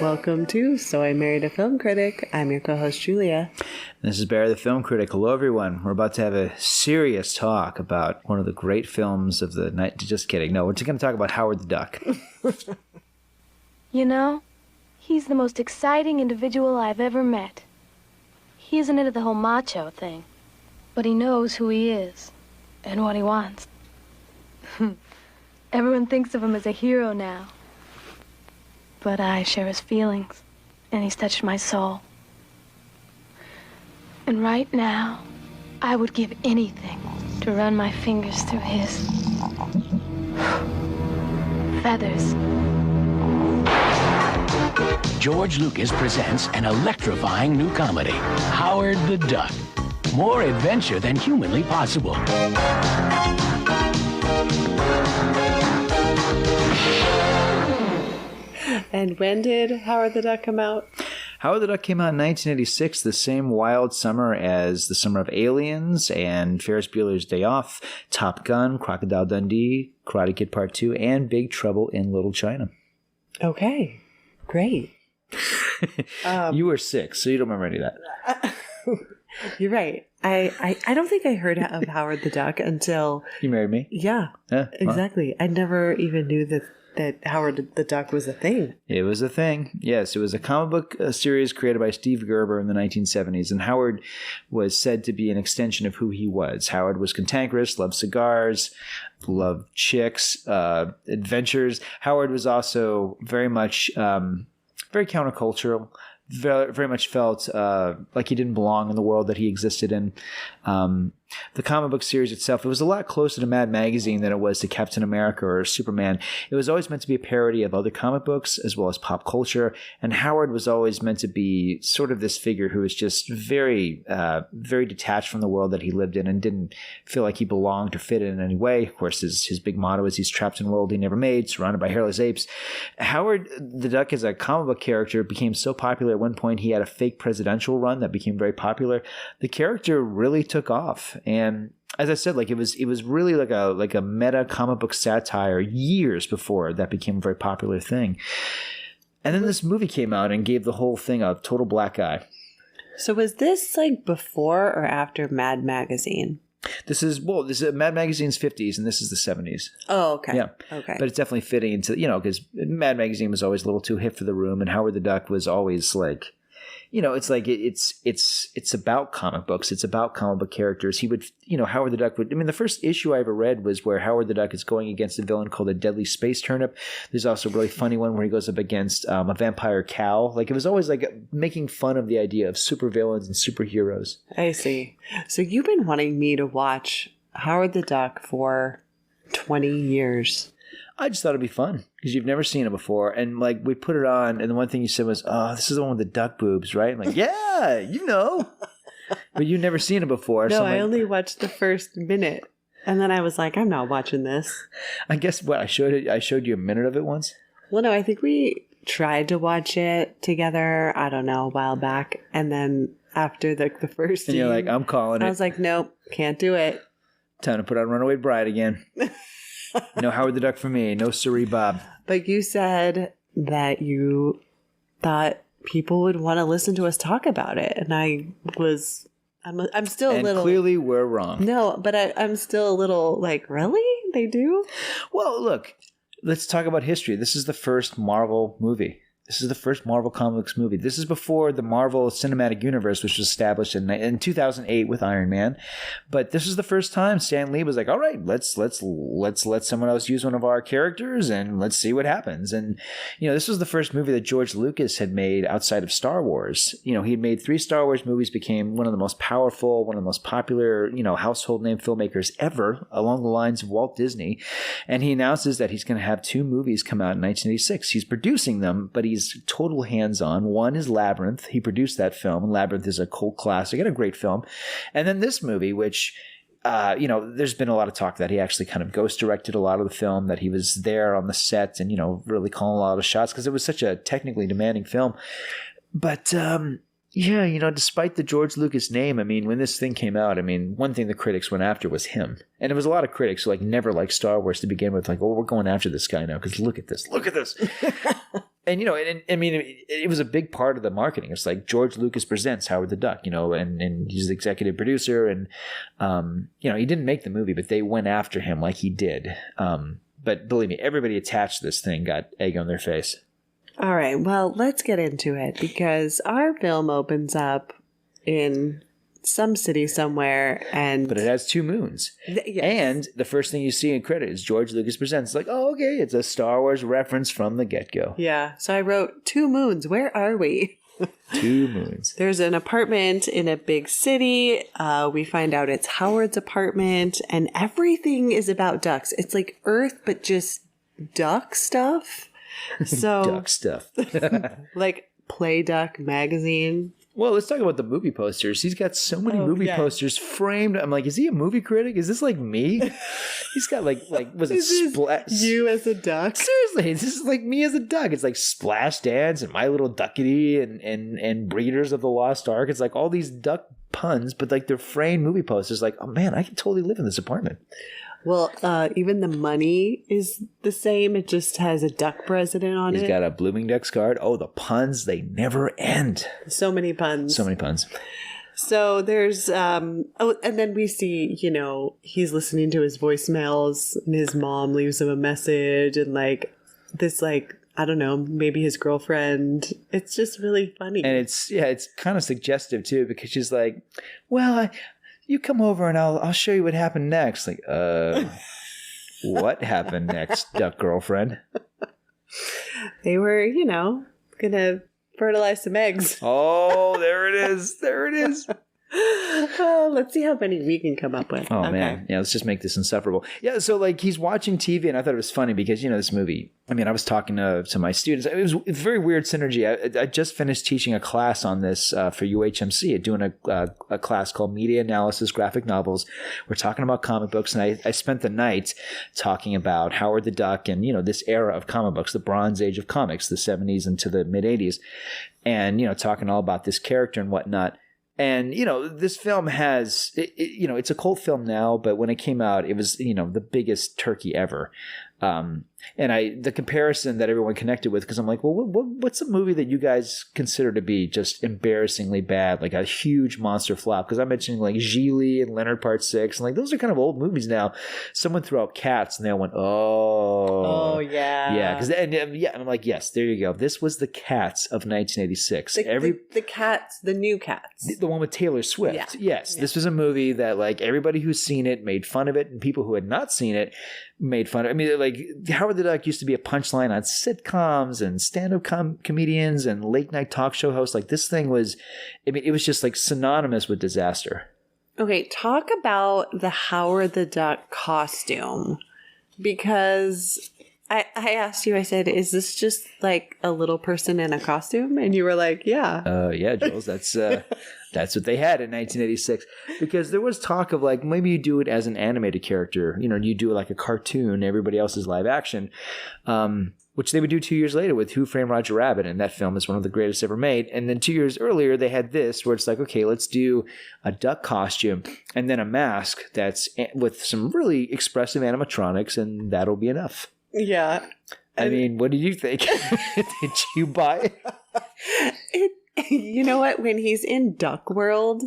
Welcome to So I Married a Film Critic. I'm your co-host, Julia. This is Barry the Film Critic. Hello, everyone. We're about to have a serious talk about one of the great films of the night. Just kidding. No, we're just going to talk about Howard the Duck. You know, he's the most exciting individual I've ever met. He isn't into the whole macho thing, but he knows who he is and what he wants. Everyone thinks of him as a hero now. But I share his feelings, and he's touched my soul. And right now, I would give anything to run my fingers through his feathers. George Lucas presents an electrifying new comedy, Howard the Duck. More adventure than humanly possible. And when did Howard the Duck come out? Howard the Duck came out in 1986, the same wild summer as the summer of Aliens and Ferris Bueller's Day Off, Top Gun, Crocodile Dundee, Karate Kid Part 2, and Big Trouble in Little China. Okay, great. You were 6, so you don't remember any of that. You're right. I don't think I heard of Howard the Duck until... You married me? Yeah, exactly. I never even knew that Howard the Duck was a thing. It was a thing. Yes, it was a comic book series created by Steve Gerber in the 1970s, and Howard was said to be an extension of who he was. Howard was cantankerous, loved cigars, loved chicks, adventures. Howard was also very much, very countercultural. Very much felt like he didn't belong in the world that he existed in. The comic book series itself, it was a lot closer to Mad Magazine than it was to Captain America or Superman. It was always meant to be a parody of other comic books as well as pop culture. And Howard was always meant to be sort of this figure who was just very, very detached from the world that he lived in and didn't feel like he belonged or fit in any way. Of course, his big motto is he's trapped in a world he never made, surrounded by hairless apes. Howard the Duck as a comic book character became so popular at one point he had a fake presidential run that became very popular. The character really took off. And as I said, like it was really like a meta comic book satire years before that became a very popular thing. And then this movie came out and gave the whole thing a total black eye. So was this like before or after Mad Magazine? This is Mad Magazine's 50s and this is the 70s. Oh, okay. Yeah. Okay. But it's definitely fitting into, because Mad Magazine was always a little too hip for the room and Howard the Duck was always like, it's like it's about comic books. It's about comic book characters. He would, Howard the Duck would. I mean, the first issue I ever read was where Howard the Duck is going against a villain called a Deadly Space Turnip. There's also a really funny one where he goes up against a vampire cow. Like it was always like making fun of the idea of supervillains and superheroes. I see. So you've been wanting me to watch Howard the Duck for 20 years. I just thought it'd be fun because you've never seen it before. And like we put it on and the one thing you said was, oh, this is the one with the duck boobs, right? I'm like, yeah, but you've never seen it before. No, so I only watched the first minute. And then I was like, I'm not watching this. I guess what I showed you a minute of it once. Well, no, I think we tried to watch it together, I don't know, a while back. And then after the first and you're like, I'm calling it. I was like, nope, can't do it. Time to put on Runaway Bride again. No Howard the Duck for me. No siree, Bob. But you said that you thought people would want to listen to us talk about it. And I'm still a little... And clearly we're wrong. No, but I'm still a little like, really? They do? Well, look, let's talk about history. This is the first Marvel movie. This is the first Marvel Comics movie. This is before the Marvel Cinematic Universe, which was established in 2008 with Iron Man. But this is the first time Stan Lee was like, "All right, let's let someone else use one of our characters, and let's see what happens." And this was the first movie that George Lucas had made outside of Star Wars. He had made 3 Star Wars movies, became one of the most powerful, one of the most popular, household name filmmakers ever, along the lines of Walt Disney. And he announces that he's going to have 2 movies come out in 1986. He's producing them, but he's total hands-on. One is Labyrinth. He produced that film, and Labyrinth is a cult classic and a great film. And then this movie, which, there's been a lot of talk that he actually kind of ghost-directed a lot of the film, that he was there on the set and, really calling a lot of shots because it was such a technically demanding film. But, despite the George Lucas name, when this thing came out, one thing the critics went after was him. And it was a lot of critics who never liked Star Wars to begin with, like, oh, we're going after this guy now because look at this. And, I mean, it was a big part of the marketing. It's like George Lucas presents Howard the Duck, and he's the executive producer. And, he didn't make the movie, but they went after him like he did. But believe me, everybody attached to this thing got egg on their face. All right. Well, let's get into it because our film opens up in some city somewhere, but it has two moons. Yes. And the first thing you see in credit is George Lucas presents. Like, oh, okay, it's a Star Wars reference from the get-go. Yeah. So I wrote 2 moons. Where are we? 2 moons. There's an apartment in a big city. We find out it's Howard's apartment, and everything is about ducks. It's like Earth, but just duck stuff. So duck stuff. like Play Duck magazine. Well, let's talk about the movie posters. He's got so many movie posters framed. I'm like, is he a movie critic? Is this like me? He's got like was it Splash? You as a duck? Seriously, this is like me as a duck. It's like Splash Dance and My Little Duckity and Breeders of the Lost Ark. It's like all these duck puns, but like they're framed movie posters. Like, oh man, I can totally live in this apartment. Well, even the money is the same. It just has a duck president on it. He's got a Blooming Ducks card. Oh, the puns, they never end. So many puns. So many puns. So there's, and then we see, he's listening to his voicemails and his mom leaves him a message and like this, like, I don't know, maybe his girlfriend. It's just really funny. And it's kind of suggestive too, because she's like, well, you come over and I'll show you what happened next. Like, what happened next, duck girlfriend? They were, gonna fertilize some eggs. Oh, there it is. There it is. Let's see how many we can come up with. Oh, okay. Man. Yeah, let's just make this insufferable. Yeah, so like he's watching TV, and I thought it was funny because, this movie, I mean, I was talking to my students. It was a very weird synergy. I just finished teaching a class on this for UHMC, doing a class called Media Analysis Graphic Novels. We're talking about comic books, and I spent the night talking about Howard the Duck and, this era of comic books, the Bronze Age of comics, the 70s into the mid-80s, and, talking all about this character and whatnot. And, this film has, it's a cult film now, but when it came out, it was, the biggest turkey ever. And the comparison that everyone connected with, because I'm like, well, what's a movie that you guys consider to be just embarrassingly bad, like a huge monster flop? Because I'm mentioning like Gigli and Leonard Part 6, and like those are kind of old movies now. Someone threw out Cats, and they all went, oh yeah, yeah, because and I'm like, yes, there you go. This was the Cats of 1986. The Cats, the new Cats, the one with Taylor Swift. Yeah. Yes, this was a movie that like everybody who's seen it made fun of it, and people who had not seen it made fun of it. I mean, like Howard the Duck used to be a punchline on sitcoms and stand-up comedians and late-night talk show hosts. Like this thing was, I mean, it was just like synonymous with disaster. Okay, talk about the Howard the Duck costume, because I asked you, I said, is this just like a little person in a costume? And you were like, yeah. Yeah, Jules, that's what they had in 1986, because there was talk of like, maybe you do it as an animated character, you do like a cartoon, everybody else is live action, which they would do 2 years later with Who Framed Roger Rabbit. And that film is one of the greatest ever made. And then 2 years earlier, they had this where it's like, okay, let's do a duck costume and then a mask that's with some really expressive animatronics, and that'll be enough. Yeah. I mean, what did you think? Did you buy it? You know what? When he's in Duckworld,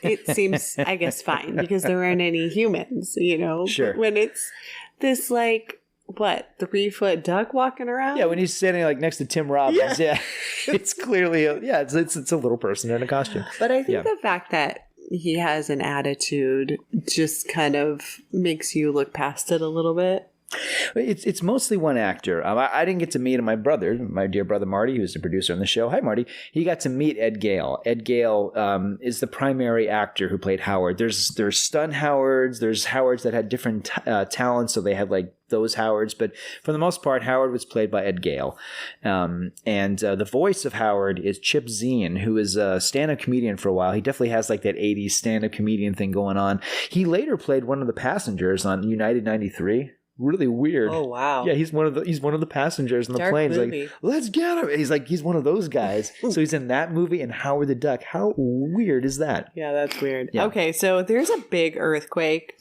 it seems, I guess, fine because there aren't any humans, Sure. But when it's this, like, 3-foot duck walking around? Yeah, when he's standing like next to Tim Robbins, yeah. It's clearly, it's a little person in a costume. But I think the fact that he has an attitude just kind of makes you look past it a little bit. It's mostly one actor. I didn't get to meet my brother, my dear brother Marty, who's the producer on the show. Hi, Marty. He got to meet Ed Gale. Ed Gale is the primary actor who played Howard. There's stunt Howards. There's Howards that had different talents, so they had like those Howards. But for the most part, Howard was played by Ed Gale. And the voice of Howard is Chip Zien, who is a stand-up comedian for a while. He definitely has like that 80s stand-up comedian thing going on. He later played one of the passengers on United 93. Really weird. Oh wow! Yeah, he's one of the passengers in the plane. He's like, let's get him. And he's one of those guys. So he's in that movie and Howard the Duck. How weird is that? Yeah, that's weird. Yeah. Okay, so there's a big earthquake,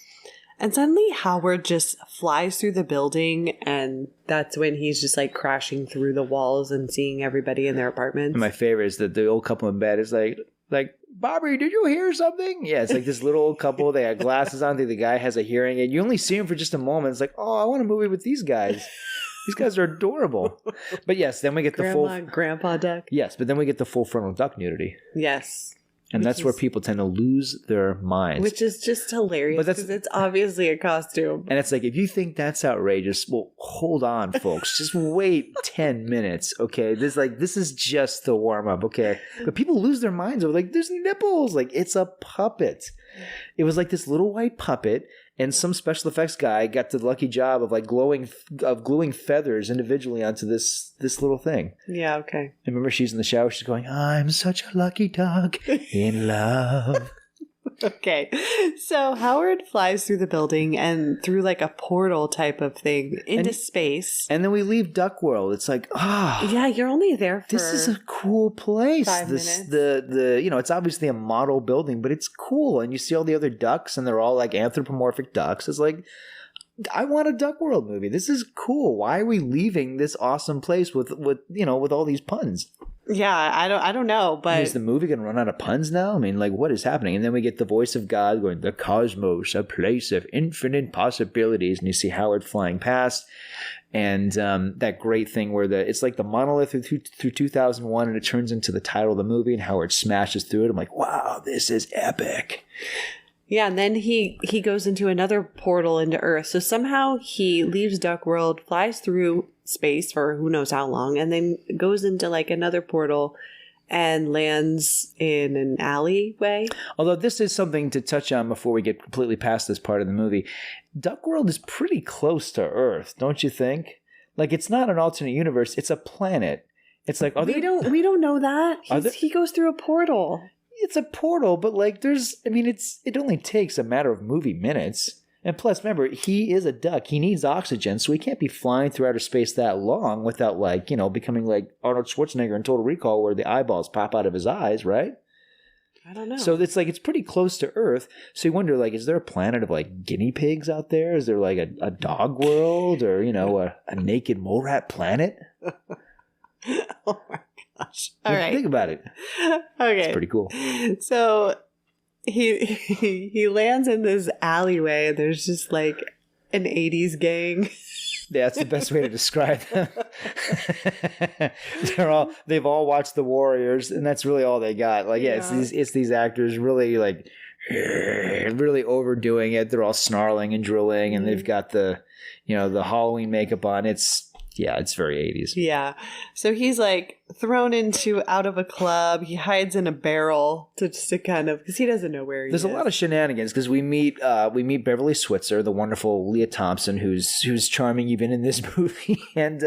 And suddenly Howard just flies through the building, and that's when he's just like crashing through the walls and seeing everybody in their apartments. And my favorite is that the old couple in bed is like, Bobby, did you hear something? Yeah, it's like this little old couple. They have glasses on. The guy has a hearing aid. You only see him for just a moment. It's like, oh, I want a movie with these guys. These guys are adorable. But yes, then we get Grandpa Duck. Yes, but then we get the full frontal duck nudity. Yes. And that's where people tend to lose their minds. Which is just hilarious because it's obviously a costume. And it's like, if you think that's outrageous, well, hold on, folks. Just wait 10 minutes, okay? This is just the warm-up, okay? But people lose their minds over, like, there's nipples. Like, it's a puppet. It was like this little white puppet, and some special effects guy got the lucky job of, like, gluing feathers individually onto this little thing. Yeah, okay. And remember, she's in the shower. She's going, I'm such a lucky dog in love. Okay. So Howard flies through the building and through like a portal type of thing into space. And then we leave Duckworld. It's like, yeah, you're only there for this is a cool place. 5 minutes. It's obviously a model building, but it's cool. And you see all the other ducks, and they're all like anthropomorphic ducks. It's like, I want a Duckworld movie. This is cool. Why are we leaving this awesome place with all these puns? Yeah, I don't know, but is the movie going to run out of puns now? I mean, like, what is happening? And then we get the voice of God going, the cosmos, a place of infinite possibilities. And you see Howard flying past, and that great thing where it's like the monolith through 2001, and it turns into the title of the movie, and Howard smashes through it. I'm like, wow, this is epic. Yeah, and then he goes into another portal into Earth. So somehow he leaves Duckworld, flies through space for who knows how long, and then goes into like another portal and lands in an alleyway. Although this is something to touch on before we get completely past this part of the movie. Duckworld is pretty close to Earth, don't you think? Like, it's not an alternate universe, it's a planet. It's like, we don't know that. He goes through a portal. It's a portal, but like it only takes a matter of movie minutes. And plus, remember, he is a duck. He needs oxygen, so he can't be flying through outer space that long without, like, becoming like Arnold Schwarzenegger in Total Recall, where the eyeballs pop out of his eyes, right? I don't know. So it's like, it's pretty close to Earth. So you wonder, like, is there a planet of like guinea pigs out there? Is there like a dog world, or a naked mole rat planet? Oh my gosh! All right, think about it. Okay, it's pretty cool. So he lands in this alleyway. There's just like an 80s gang. Yeah, that's the best way to describe them. They've all watched The Warriors, and that's really all they got. Like, yeah, it's these actors really like really overdoing it. They're all snarling and drooling, and they've got the the Halloween makeup on. It's very 80s. Yeah. So he's like thrown out of a club. He hides in a barrel to kind of, because he doesn't know where he is. There's a lot of shenanigans because we meet Beverly Switzer, the wonderful Leah Thompson, who's charming even in this movie. And,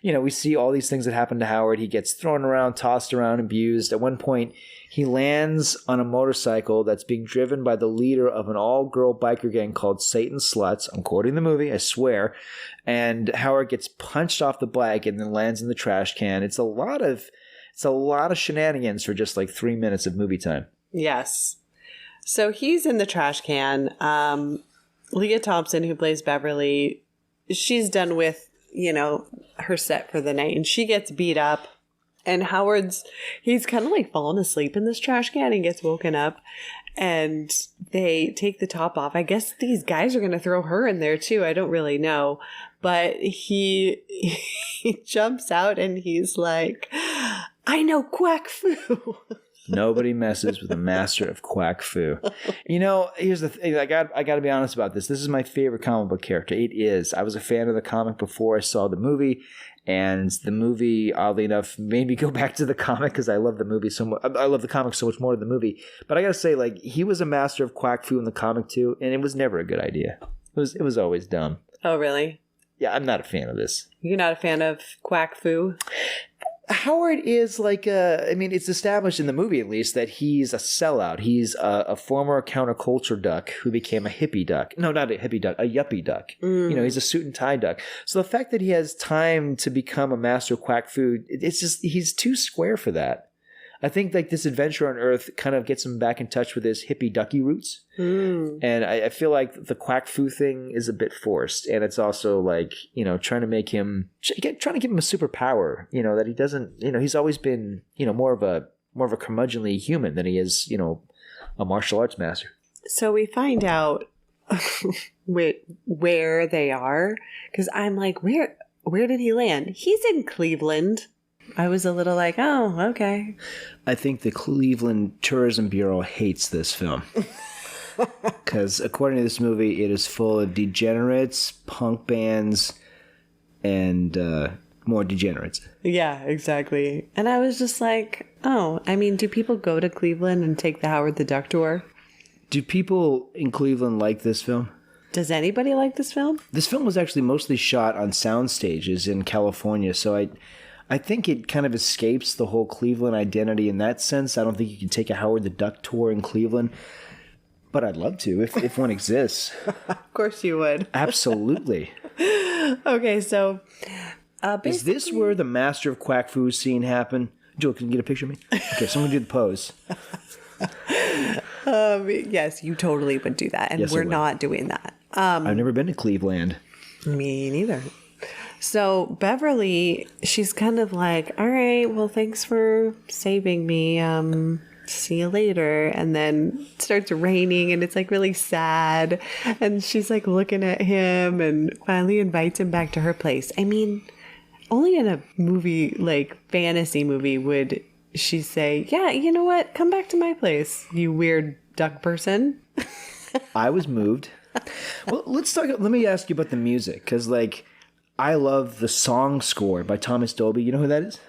we see all these things that happen to Howard. He gets thrown around, tossed around, abused. At one point, he lands on a motorcycle that's being driven by the leader of an all-girl biker gang called Satan Sluts. I'm quoting the movie, I swear. And Howard gets punched off the bike and then lands in the trash can. It's a lot of shenanigans for just like 3 minutes of movie time. Yes. So he's in the trash can. Leah Thompson, who plays Beverly, she's done with, her set for the night, and she gets beat up. And he's kind of like fallen asleep in this trash can and gets woken up, and they take the top off. I guess these guys are going to throw her in there too. I don't really know. But he jumps out and he's like, I know quack fu. Nobody messes with a master of quack fu. Here's the thing. I got to be honest about this. This is my favorite comic book character. It is. I was a fan of the comic before I saw the movie. And the movie, oddly enough, made me go back to the comic because I love the movie so much. I love the comic so much more than the movie. But I got to say, like, he was a master of quack fu in the comic too, and it was never a good idea. It was always dumb. Oh, really? Yeah, I'm not a fan of this. You're not a fan of quack fu? Howard is like it's established in the movie at least that he's a sellout. He's a former counterculture duck who became a hippie duck. No, not a hippie duck, a yuppie duck. He's a suit and tie duck. So the fact that he has time to become a master of quack food, it's just, he's too square for that. I think like this adventure on Earth kind of gets him back in touch with his hippie ducky roots. And I feel like the quack foo thing is a bit forced. And it's also like, trying to give him a superpower, that he doesn't, he's always been, more of a curmudgeonly human than he is, a martial arts master. So we find out where they are, because I'm like, where did he land? He's in Cleve-land. I was a little like, oh, okay. I think the Cleveland Tourism Bureau hates this film. Because according to this movie, it is full of degenerates, punk bands, and more degenerates. Yeah, exactly. And I was just like, oh, I mean, do people go to Cleveland and take the Howard the Duck tour? Do people in Cleveland like this film? Does anybody like this film? This film was actually mostly shot on sound stages in California, so I think it kind of escapes the whole Cleveland identity in that sense. I don't think you can take a Howard the Duck tour in Cleveland, but I'd love to if one exists. Of course you would. Absolutely. Okay, so is this where the Master of Quack Fu scene happened? Joel, can you get a picture of me? Okay, so I'm going to do the pose. Yes, you totally would do that, and Yes, I we're would. not doing that. I've never been to Cleve-land. Me neither. So Beverly, she's kind of like, all right, well, thanks for saving me. See you later. And then it starts raining and it's like really sad. And she's like looking at him and finally invites him back to her place. I mean, only in a movie, like fantasy movie, would she say, yeah, you know what? Come back to my place, you weird duck person. I was moved. Well, let me ask you about the music, because like I love the song score by Thomas Dolby. You know who that is?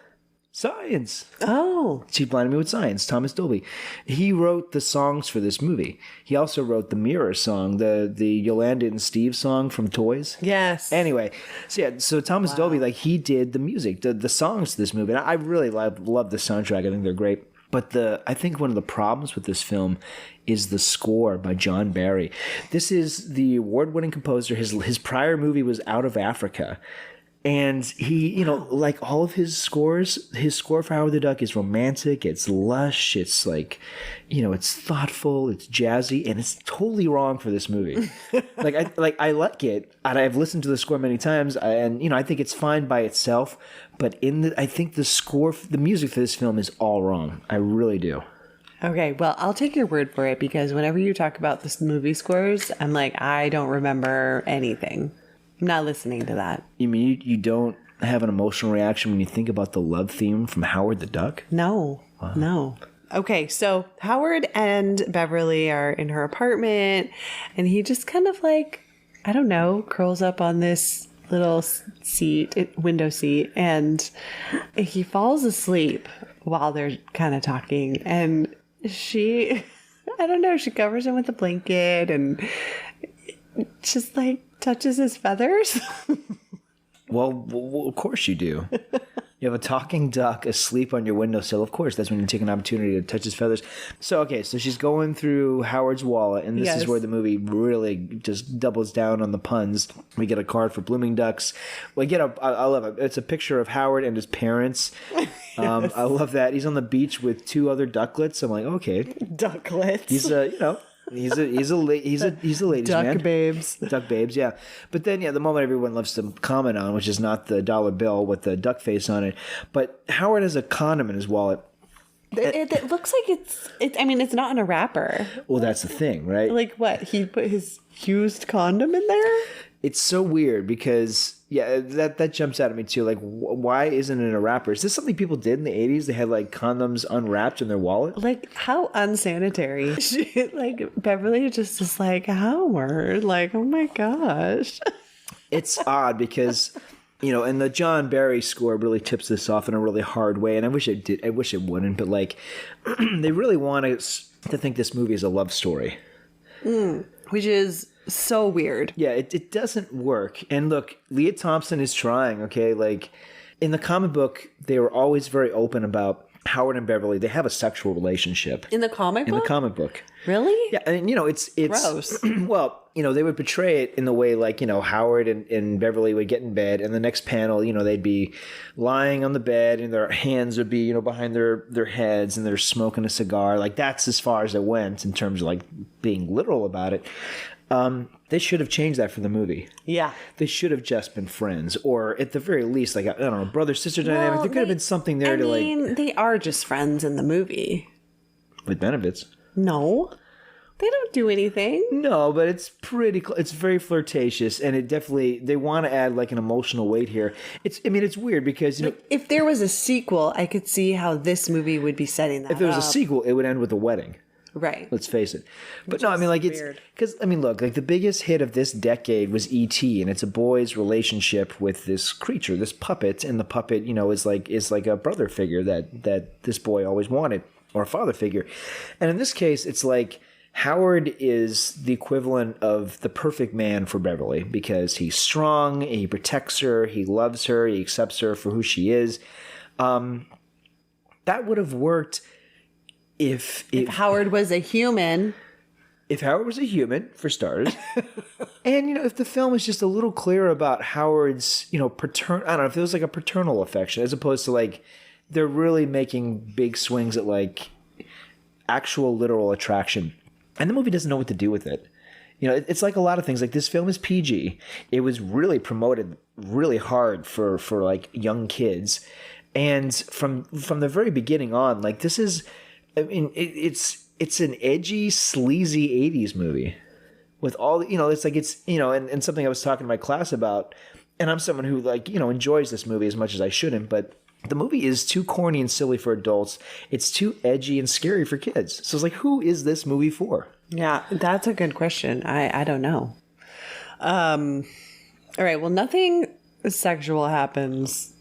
Science. Oh. She blinded me with science. Thomas Dolby. He wrote the songs for this movie. He also wrote the Mirror song, the Yolanda and Steve song from Toys. Yes. Anyway, so Thomas Dolby, like he did the music, the songs to this movie. And I really love the soundtrack. I think they're great. But I think one of the problems with this film is the score by John Barry. This is the award-winning composer. His prior movie was Out of Africa. And he, like all of his score for Howard the Duck is romantic, it's lush, it's like, it's thoughtful, it's jazzy, and it's totally wrong for this movie. I like it, and I've listened to the score many times, and I think it's fine by itself, but I think the music for this film is all wrong. I really do. Okay, well, I'll take your word for it, because whenever you talk about this movie scores, I'm like, I don't remember anything. I'm not listening to that. You mean you don't have an emotional reaction when you think about the love theme from Howard the Duck? No. Wow. No. Okay, so Howard and Beverly are in her apartment, and he just kind of like, I don't know, curls up on this little window seat, and he falls asleep while they're kind of talking. And she, I don't know, she covers him with a blanket and just like touches his feathers. Well, of course you do. You have a talking duck asleep on your windowsill. Of course, that's when you take an opportunity to touch his feathers. So she's going through Howard's wallet, and this is where the movie really just doubles down on the puns. We get a card for blooming ducks. I love it. It's a picture of Howard and his parents. I love that. He's on the beach with two other ducklets. I'm like, okay. Ducklets. He's He's a ladies Duck man. babes. Duck babes, yeah. But then, the moment everyone loves to comment on, which is not the dollar bill with the duck face on it, but Howard has a condom in his wallet. It looks like it's not in a wrapper. Well, that's the thing, right? Like what? He put his used condom in there? It's so weird because, that jumps out at me too. Like, why isn't it in a wrapper? Is this something people did in the 80s? They had like condoms unwrapped in their wallet? Like, how unsanitary. Beverly just is like, Howard, like, oh my gosh. It's odd because, and the John Barry score really tips this off in a really hard way. And I wish it did. I wish it wouldn't. But like, they really want us to think this movie is a love story. Which is so weird. Yeah, it doesn't work. And look, Leah Thompson is trying, okay? Like, in the comic book, they were always very open about Howard and Beverly, they have a sexual relationship. In the comic book? In the comic book. Really? Yeah, and it's gross. Well, they would portray it in the way like, Howard and Beverly would get in bed, and the next panel, they'd be lying on the bed and their hands would be, behind their heads, and they're smoking a cigar. Like, that's as far as it went in terms of like being literal about it. They should have changed that for the movie. Yeah. They should have just been friends, or at the very least, like, I don't know, brother-sister dynamic. There could have been something there they are just friends in the movie. With benefits. No. They don't do anything. No, but it's it's very flirtatious, and it definitely, they want to add like an emotional weight here. It's weird because, if there was a sequel, I could see how this movie would be setting that up. If there was a sequel, it would end with a wedding. Right. Let's face it. But no, it's because, look, like the biggest hit of this decade was E.T., and it's a boy's relationship with this creature, this puppet, and the puppet, is like a brother figure that this boy always wanted, or a father figure. And in this case, it's like Howard is the equivalent of the perfect man for Beverly because he's strong, he protects her, he loves her, he accepts her for who she is. That would have worked if Howard was a human. If Howard was a human, for starters. And, if the film is just a little clearer about Howard's, I don't know, if it was like a paternal affection, as opposed to like, they're really making big swings at like actual literal attraction. And the movie doesn't know what to do with it. It's like a lot of things. Like, this film is PG. It was really promoted really hard for like young kids. And from the very beginning on, like, this is, it's an edgy, sleazy 80s movie with all, it's like, and something I was talking to my class about, and I'm someone who like, enjoys this movie as much as I shouldn't, but the movie is too corny and silly for adults. It's too edgy and scary for kids. So it's like, who is this movie for? Yeah, that's a good question. I don't know. All right. Well, nothing sexual happens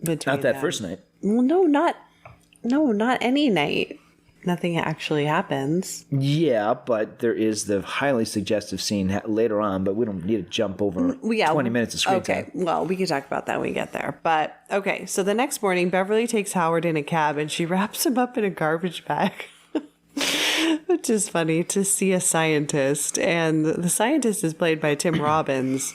between Not that them. first night. Well, not any night. Nothing actually happens. Yeah, but there is the highly suggestive scene later on, but we don't need to jump over 20 minutes of screen time. Okay, well, we can talk about that when we get there. But, okay, so the next morning, Beverly takes Howard in a cab, and she wraps him up in a garbage bag. Which is funny to see a scientist. And the scientist is played by Tim Robbins,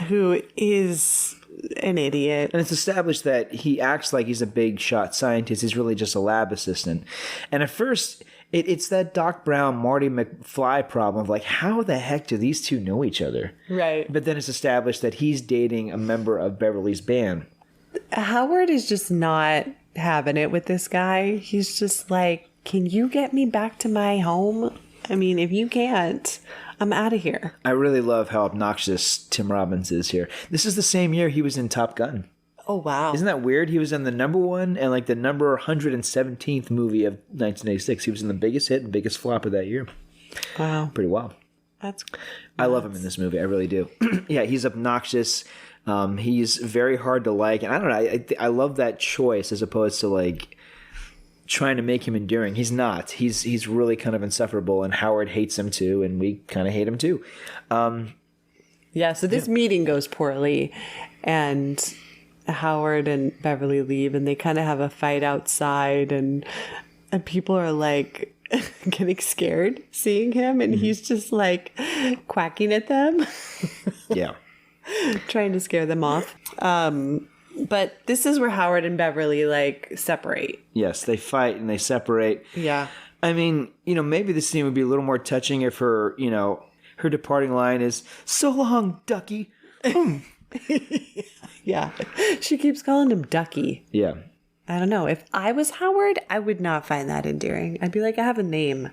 who is an idiot. And it's established that he acts like he's a big shot scientist. He's really just a lab assistant. And at first, it's that Doc Brown, Marty McFly problem of like, how the heck do these two know each other? Right. But then it's established that he's dating a member of Beverly's band. Howard is just not having it with this guy. He's just like, can you get me back to my home? I mean, if you can't, I'm out of here. I really love how obnoxious Tim Robbins is here. This is the same year he was in Top Gun. Oh, wow. Isn't that weird? He was in the number one and like the number 117th movie of 1986. He was in the biggest hit and biggest flop of that year. Wow. Pretty wild. I love him in this movie. I really do. Yeah, he's obnoxious. He's very hard to like. And I don't know. I love that choice as opposed to like trying to make him enduring. He's not. He's really kind of insufferable, and Howard hates him too, and we kind of hate him too. Yeah, so this meeting goes poorly, and Howard and Beverly leave, and they kind of have a fight outside, and people are like getting scared seeing him, and he's just like quacking at them. Yeah. Trying to scare them off. But this is where Howard and Beverly like separate. Yes, they fight and they separate. Yeah. I mean, maybe this scene would be a little more touching if her, her departing line is, "So long, Ducky." Yeah. She keeps calling him Ducky. Yeah. I don't know. If I was Howard, I would not find that endearing. I'd be like, I have a name.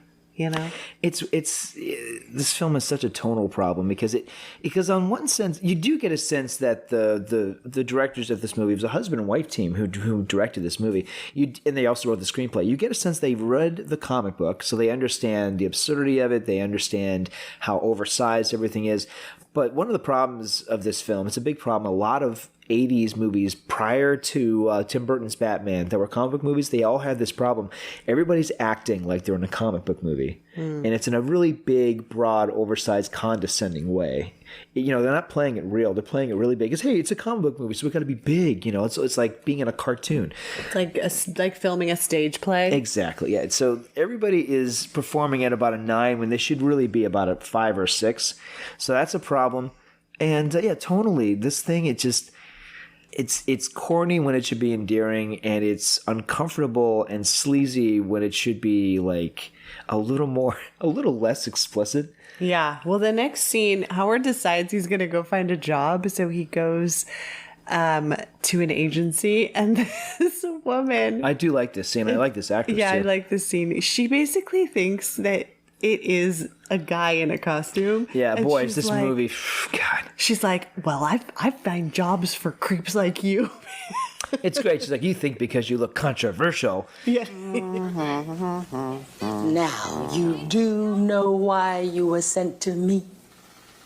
It's this film is such a tonal problem because on one sense you do get a sense that the directors of this movie, it was a husband and wife team who directed this movie, and they also wrote the screenplay. You get a sense they read the comic book, so they understand the absurdity of it, they understand how oversized everything is. But one of the problems of this film, it's a big problem, a lot of 80s movies prior to Tim Burton's Batman that were comic book movies, they all had this problem. Everybody's acting like they're in a comic book movie. And it's in a really big, broad, oversized, condescending way. they're not playing it real. They're playing it really big. It's, hey, it's a comic book movie, so we got to be big. It's like being in a cartoon. It's like filming a stage play. Exactly. Yeah. So everybody is performing at about a 9 when they should really be about a 5 or 6. So that's a problem. And tonally, this thing, it's corny when it should be endearing, and it's uncomfortable and sleazy when it should be like a little less explicit. Yeah. Well, the next scene, Howard decides he's going to go find a job. So he goes to an agency, and this woman. I do like this scene. I like this actress. Yeah, too. I like this scene. She basically thinks that it is a guy in a costume. Yeah, boy, is this movie. God. She's like, well, I find jobs for creeps like you. It's great. She's like, you think because you look controversial. Yeah. Now, you do know why you were sent to me?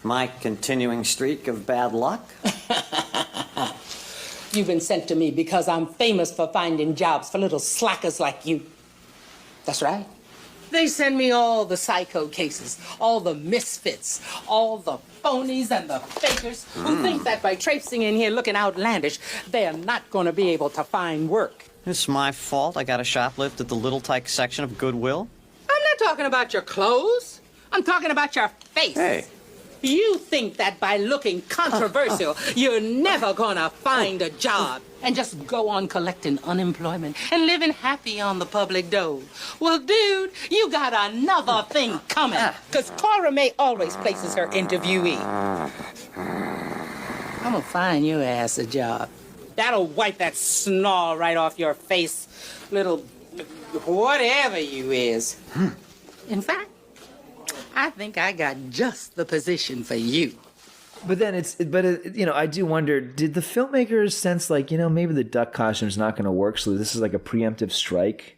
My continuing streak of bad luck? You've been sent to me because I'm famous for finding jobs for little slackers like you. That's right. They send me all the psycho cases, all the misfits, all the phonies and the fakers who think that by traipsing in here looking outlandish, they're not going to be able to find work. It's my fault I got a shoplift at the Little Tyke section of Goodwill. I'm not talking about your clothes. I'm talking about your face. Hey. You think that by looking controversial, you're never gonna find a job and just go on collecting unemployment and living happy on the public dole. Well, dude, you got another thing coming, because Cora May always places her interviewee. I'm gonna find your ass a job. That'll wipe that snarl right off your face, little whatever you is. In fact, I think I got just the position for you. But then I do wonder, did the filmmakers sense like, maybe the duck costume's not going to work, so this is like a preemptive strike?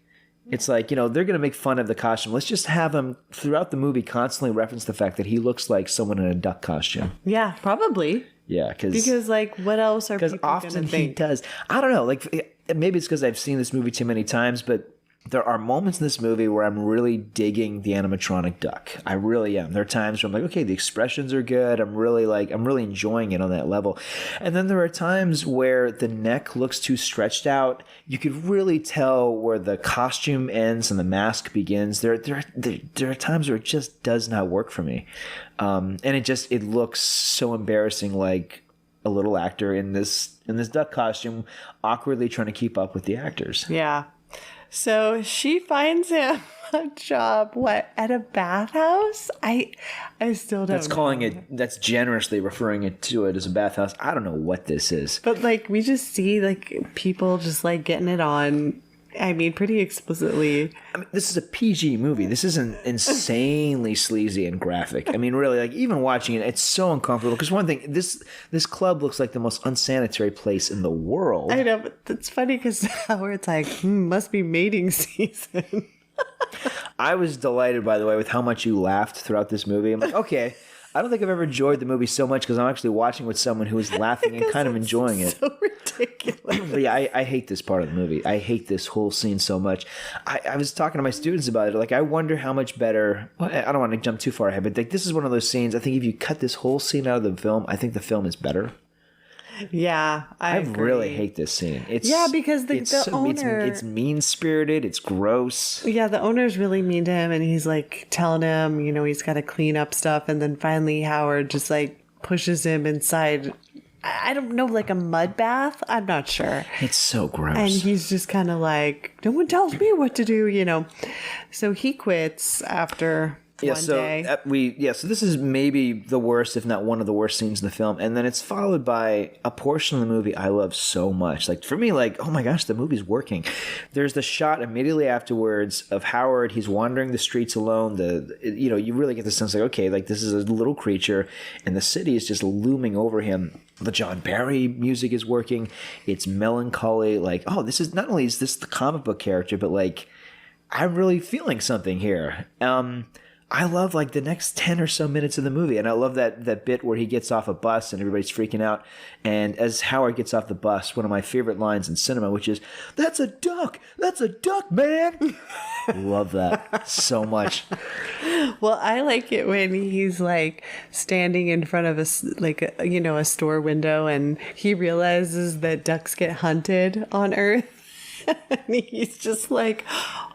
It's like, they're going to make fun of the costume. Let's just have him throughout the movie constantly reference the fact that he looks like someone in a duck costume. Yeah, probably. Yeah, because like, what else are people going to think? Because often he does. I don't know. Like, maybe it's because I've seen this movie too many times, but there are moments in this movie where I'm really digging the animatronic duck. I really am. There are times where I'm like, okay, the expressions are good. I'm really enjoying it on that level. And then there are times where the neck looks too stretched out. You could really tell where the costume ends and the mask begins. There are times where it just does not work for me. And it looks so embarrassing, like a little actor in this duck costume awkwardly trying to keep up with the actors. Yeah. So she finds him a job, at a bathhouse? I still don't know. That's generously referring to it as a bathhouse. I don't know what this is. But like, we just see like people just like getting it on. I mean, pretty explicitly. I mean, this is a PG movie. This isn't insanely sleazy and graphic. I mean, really, like even watching it, it's so uncomfortable. Because one thing, this club looks like the most unsanitary place in the world. I know, but it's funny because Howard's like, must be mating season. I was delighted, by the way, with how much you laughed throughout this movie. I'm like, okay. I don't think I've ever enjoyed the movie so much because I'm actually watching with someone who is laughing and kind of enjoying it. So ridiculous. But yeah, I hate this part of the movie. I hate this whole scene so much. I was talking to my students about it. Like, I wonder how much better. Well, I don't want to jump too far ahead, but like, this is one of those scenes. I think if you cut this whole scene out of the film, I think the film is better. Yeah, I agree. Really hate this scene. Because the owner... It's mean-spirited. It's gross. Yeah, the owner's really mean to him, and he's like telling him, he's got to clean up stuff, and then finally Howard just like pushes him inside, I don't know, like a mud bath? I'm not sure. It's so gross. And he's just kind of like, no one tells me what to do, So he quits after... So this is maybe the worst, if not one of the worst scenes in the film, and then it's followed by a portion of the movie I love so much. Like for me, like, oh my gosh, the movie's working. There's the shot immediately afterwards of Howard. He's wandering the streets alone. You really get the sense like, okay, like this is a little creature, and the city is just looming over him. The John Barry music is working. It's melancholy. Like, oh, this is not only is this the comic book character, but like I'm really feeling something here. I love like the next 10 or so minutes of the movie. And I love that bit where he gets off a bus and everybody's freaking out. And as Howard gets off the bus, one of my favorite lines in cinema, which is, "That's a duck! That's a duck, man!" Love that so much. Well, I like it when he's like standing in front of a store window, and he realizes that ducks get hunted on Earth. And he's just like,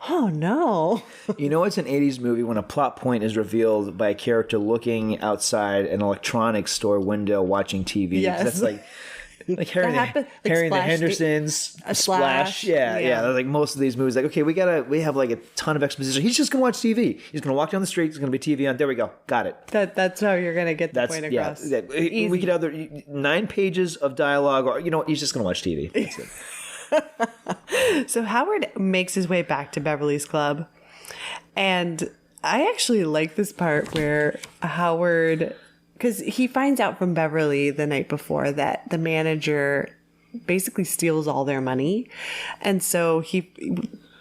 oh no. You know, it's an 80s movie when a plot point is revealed by a character looking outside an electronics store window watching TV. Yes. That's like Harry, Harry and the Hendersons, Splash. Yeah. Like most of these movies, like, okay, we have like a ton of exposition. He's just gonna watch TV. He's gonna walk down the street. There's gonna be TV on. There we go. Got it. That's how you're gonna get the point across. Yeah. We could have 9 pages of dialogue, or he's just gonna watch TV. That's it. So Howard makes his way back to Beverly's Club, and I actually like this part where Howard, because he finds out from Beverly the night before that the manager basically steals all their money, and so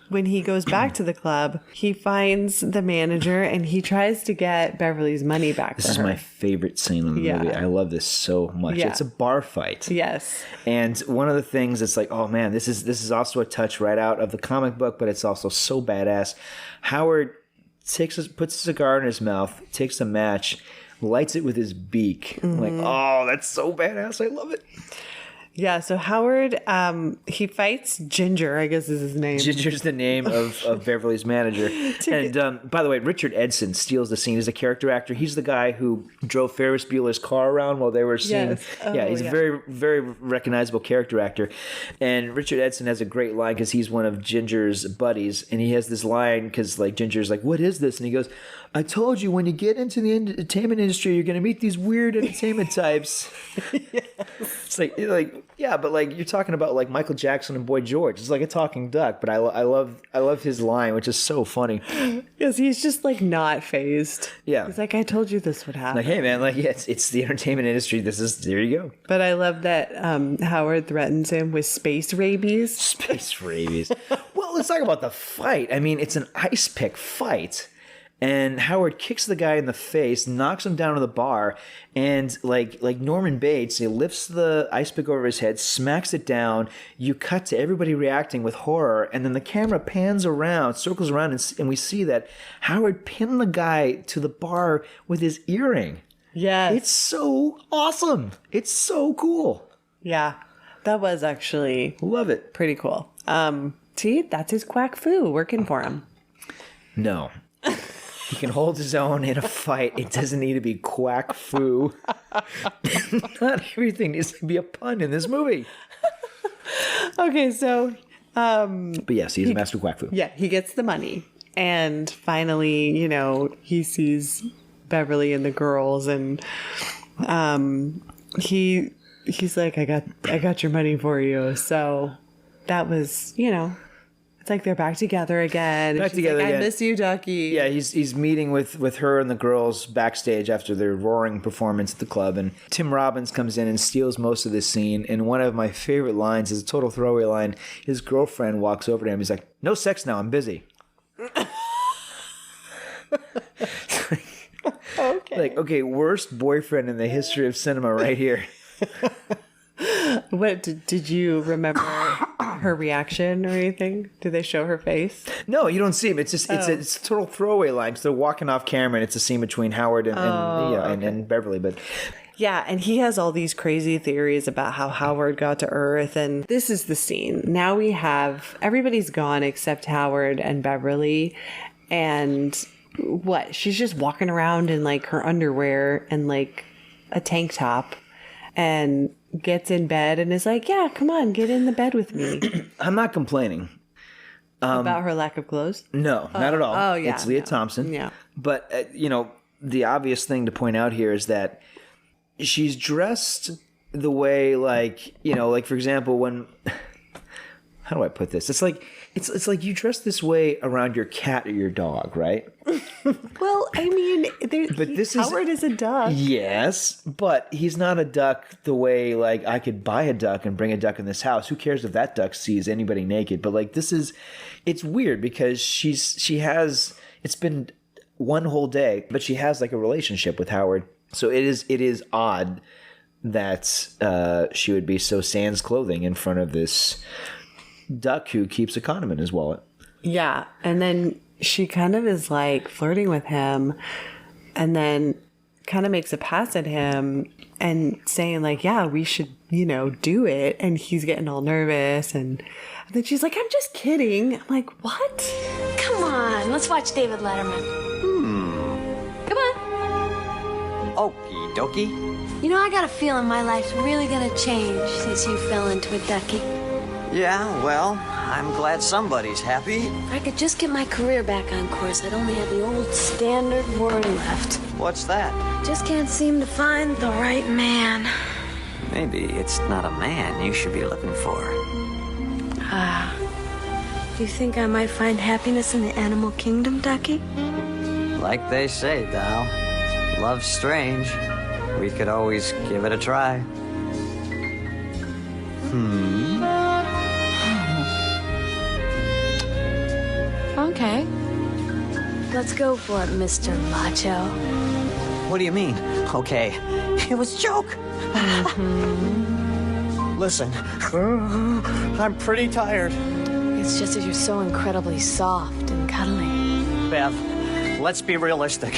when he goes back to the club, he finds the manager and he tries to get Beverly's money back. This is my favorite scene in the movie. I love this so much. Yeah. It's a bar fight. Yes. And one of the things that's like, oh man, this is also a touch right out of the comic book, but it's also so badass. Howard puts a cigar in his mouth, takes a match, lights it with his beak. I'm like, oh, that's so badass. I love it. Yeah, so Howard, he fights Ginger, I guess is his name. Ginger's the name of Beverly's manager. And by the way, Richard Edson steals the scene as a character actor. He's the guy who drove Ferris Bueller's car around while they were seeing. Yes. He's a very, very recognizable character actor. And Richard Edson has a great line because he's one of Ginger's buddies. And he has this line because like Ginger's like, what is this? And he goes, I told you when you get into the entertainment industry, you're going to meet these weird entertainment types. Yes. It's like, yeah, but like you're talking about like Michael Jackson and Boy George. It's like a talking duck, but I love his line, which is so funny. Yes, he's just like not phased. Yeah, he's like, I told you this would happen. Like, hey man, like it's the entertainment industry. There you go. But I love that Howard threatens him with space rabies. Space rabies. Well, let's talk about the fight. I mean, it's an ice pick fight. And Howard kicks the guy in the face, knocks him down to the bar, and like Norman Bates, he lifts the ice pick over his head, smacks it down. You cut to everybody reacting with horror, and then the camera pans around, circles around, and we see that Howard pinned the guy to the bar with his earring. Yes. It's so awesome. It's so cool. Yeah, that was actually love it. Pretty cool. See, that's his quack foo working for him. No. He can hold his own in a fight. It doesn't need to be quack foo. Not everything needs to be a pun in this movie. Okay, so... but yes, he's a master quack foo. Yeah, he gets the money. And finally, he sees Beverly and the girls, and he's like, I got your money for you. So that was, it's like they're back together again. Back together like, again. I miss you, Ducky. Yeah, he's meeting with her and the girls backstage after their roaring performance at the club, and Tim Robbins comes in and steals most of this scene. And one of my favorite lines is a total throwaway line. His girlfriend walks over to him. He's like, "No sex now. I'm busy." Okay. Like, okay, worst boyfriend in the history of cinema right here. What did you remember her reaction or anything? Did they show her face? No, you don't see him. It's just it's a total throwaway line because they're walking off camera and it's a scene between Howard and Beverly. But yeah, and he has all these crazy theories about how Howard got to Earth, and this is the scene. Now we have everybody's gone except Howard and Beverly, and what? She's just walking around in like her underwear and like a tank top, and gets in bed and is like, yeah, come on, get in the bed with me. I'm not complaining. About her lack of clothes? No, not at all. Oh, yeah. It's Leah Thompson. Yeah. But, the obvious thing to point out here is that she's dressed the way, like, for example, when... How do I put this? It's like you dress this way around your cat or your dog, right? Well, I mean, Howard is a duck. Yes, but he's not a duck the way, like, I could buy a duck and bring a duck in this house. Who cares if that duck sees anybody naked? But, like, it's weird because it's been one whole day, but she has, like, a relationship with Howard. So it is odd that she would be so sans clothing in front of this duck who keeps a condom in his wallet. Yeah, and then she kind of is like flirting with him and then kind of makes a pass at him and saying like, yeah, we should, do it. And he's getting all nervous. And then she's like, I'm just kidding. I'm like, what? Come on, let's watch David Letterman. Come on. Okie dokie. I got a feeling my life's really gonna change since you fell into a ducky. Yeah, well, I'm glad somebody's happy. If I could just get my career back on course, I'd only have the old standard word left. What's that? Just can't seem to find the right man. Maybe it's not a man you should be looking for. Do you think I might find happiness in the animal kingdom, Ducky? Like they say, Dal, love's strange. We could always give it a try. Okay. Let's go for it, Mr. Macho. What do you mean? Okay, it was a joke. Listen, I'm pretty tired. It's just that you're so incredibly soft and cuddly. Bev, let's be realistic.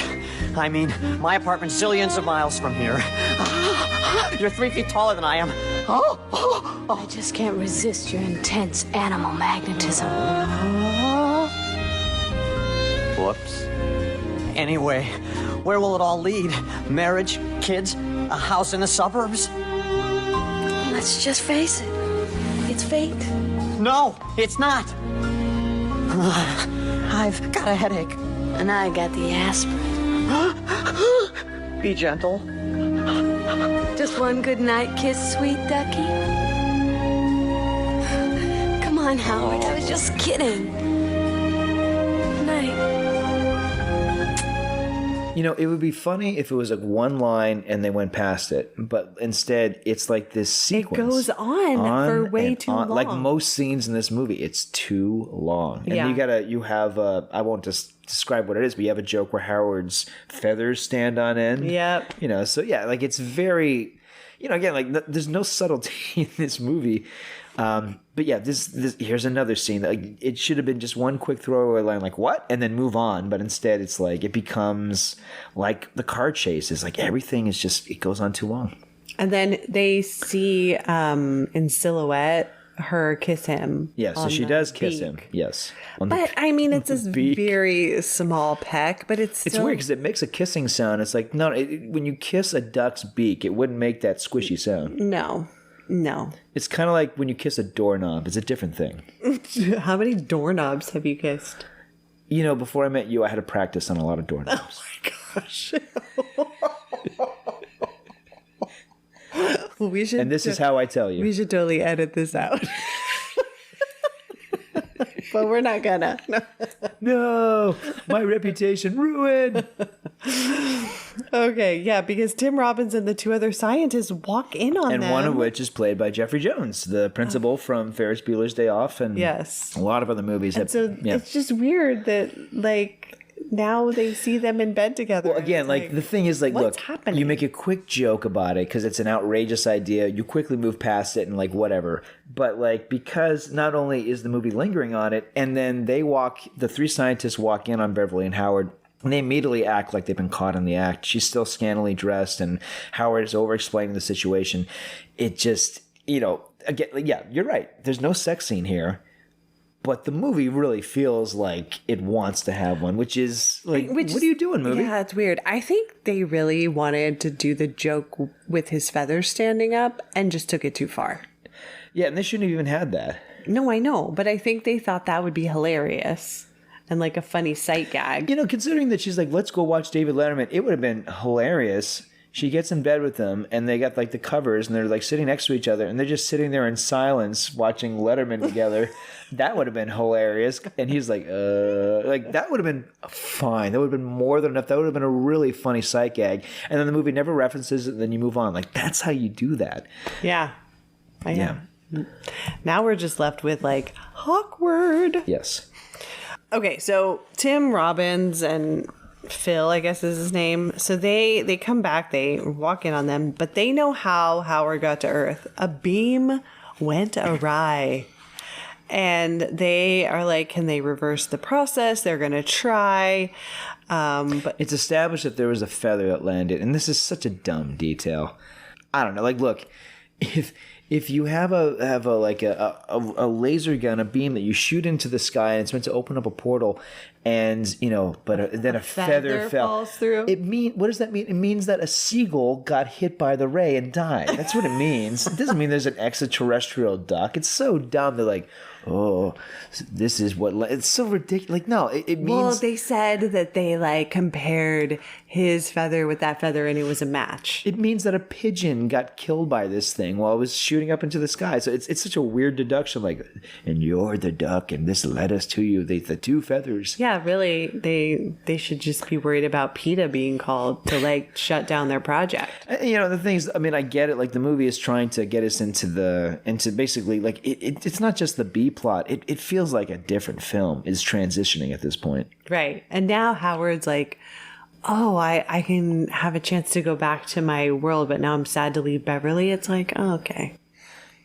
I mean, my apartment's zillions of miles from here. You're 3 feet taller than I am. I just can't resist your intense animal magnetism. Whoops. Anyway, where will it all lead? Marriage, kids, a house in the suburbs? Let's just face it. It's fate. No, it's not. I've got a headache. And I got the aspirin. Be gentle. Just one good night kiss, sweet ducky. Come on, Howard. I was just kidding. Good night. It would be funny if it was like one line and they went past it, but instead it's like this sequence. It goes on for way too long. Like most scenes in this movie, it's too long. And you have I won't just describe what it is, but you have a joke where Howard's feathers stand on end. Yep. So yeah, like it's very, again, like there's no subtlety in this movie. But yeah, this here's another scene that like, it should have been just one quick throwaway line like what, and then move on. But instead, it's like it becomes like the car chase is like everything is just it goes on too long. And then they see in silhouette her kiss him. Yeah, so she does kiss him. Yes, but I mean, it's this very small peck, but it's weird because it makes a kissing sound. It's like no, when you kiss a duck's beak, it wouldn't make that squishy sound. No. It's kind of like when you kiss a doorknob. It's a different thing. How many doorknobs have you kissed? Before I met you, I had to practice on a lot of doorknobs. Oh my gosh. Well, we should. And this is how I tell you. We should totally edit this out. But we're not gonna. No, my reputation ruined. Okay, yeah, because Tim Robbins and the two other scientists walk in on them. And one of which is played by Jeffrey Jones, the principal from Ferris Bueller's Day Off and yes, a lot of other movies. It's just weird that, like, now they see them in bed together. Well, again, like the thing is, like, look, you make a quick joke about it because it's an outrageous idea. You quickly move past it and like whatever. But like because not only is the movie lingering on it, and then the three scientists walk in on Beverly and Howard. And they immediately act like they've been caught in the act. She's still scantily dressed, and Howard is over-explaining the situation. It just, again, yeah, you're right. There's no sex scene here. But the movie really feels like it wants to have one, which is like, what are you doing, movie? Yeah, it's weird. I think they really wanted to do the joke with his feathers standing up and just took it too far. Yeah, and they shouldn't have even had that. No, I know. But I think they thought that would be hilarious. And like a funny sight gag. Considering that she's like, let's go watch David Letterman, it would have been hilarious. She gets in bed with them and they got like the covers and they're like sitting next to each other and they're just sitting there in silence watching Letterman together. That would have been hilarious. And he's like that would have been fine. That would have been more than enough. That would have been a really funny sight gag. And then the movie never references it and then you move on. Like that's how you do that. Yeah. I know. Yeah. Now we're just left with like awkward. Yes. Okay, so Tim Robbins and Phil, I guess is his name. So they come back, they walk in on them, but they know how Howard got to Earth. A beam went awry. And they are like, can they reverse the process? They're going to try. But it's established that there was a feather that landed, and this is such a dumb detail. I don't know. Like, look, if you have a laser gun, a beam that you shoot into the sky, and it's meant to open up a portal, and then a feather falls through. What does that mean? It means that a seagull got hit by the ray and died. That's what it means. It doesn't mean there's an extraterrestrial duck. It's so dumb. They're like, oh, this is what... It's so ridiculous. Like, no, it means... Well, they said that they, like, compared his feather with that feather, and it was a match. It means that a pigeon got killed by this thing while it was shooting up into the sky. So it's such a weird deduction, like, and you're the duck, and this led us to you, the two feathers. Yeah, really, they should just be worried about PETA being called to, like, shut down their project. The thing is, I mean, I get it. Like, the movie is trying to get us into basically, like, it's not just the B plot. It feels like a different film is transitioning at this point. Right. And now Howard's like, oh, I can have a chance to go back to my world, but now I'm sad to leave Beverly. It's like, oh, okay.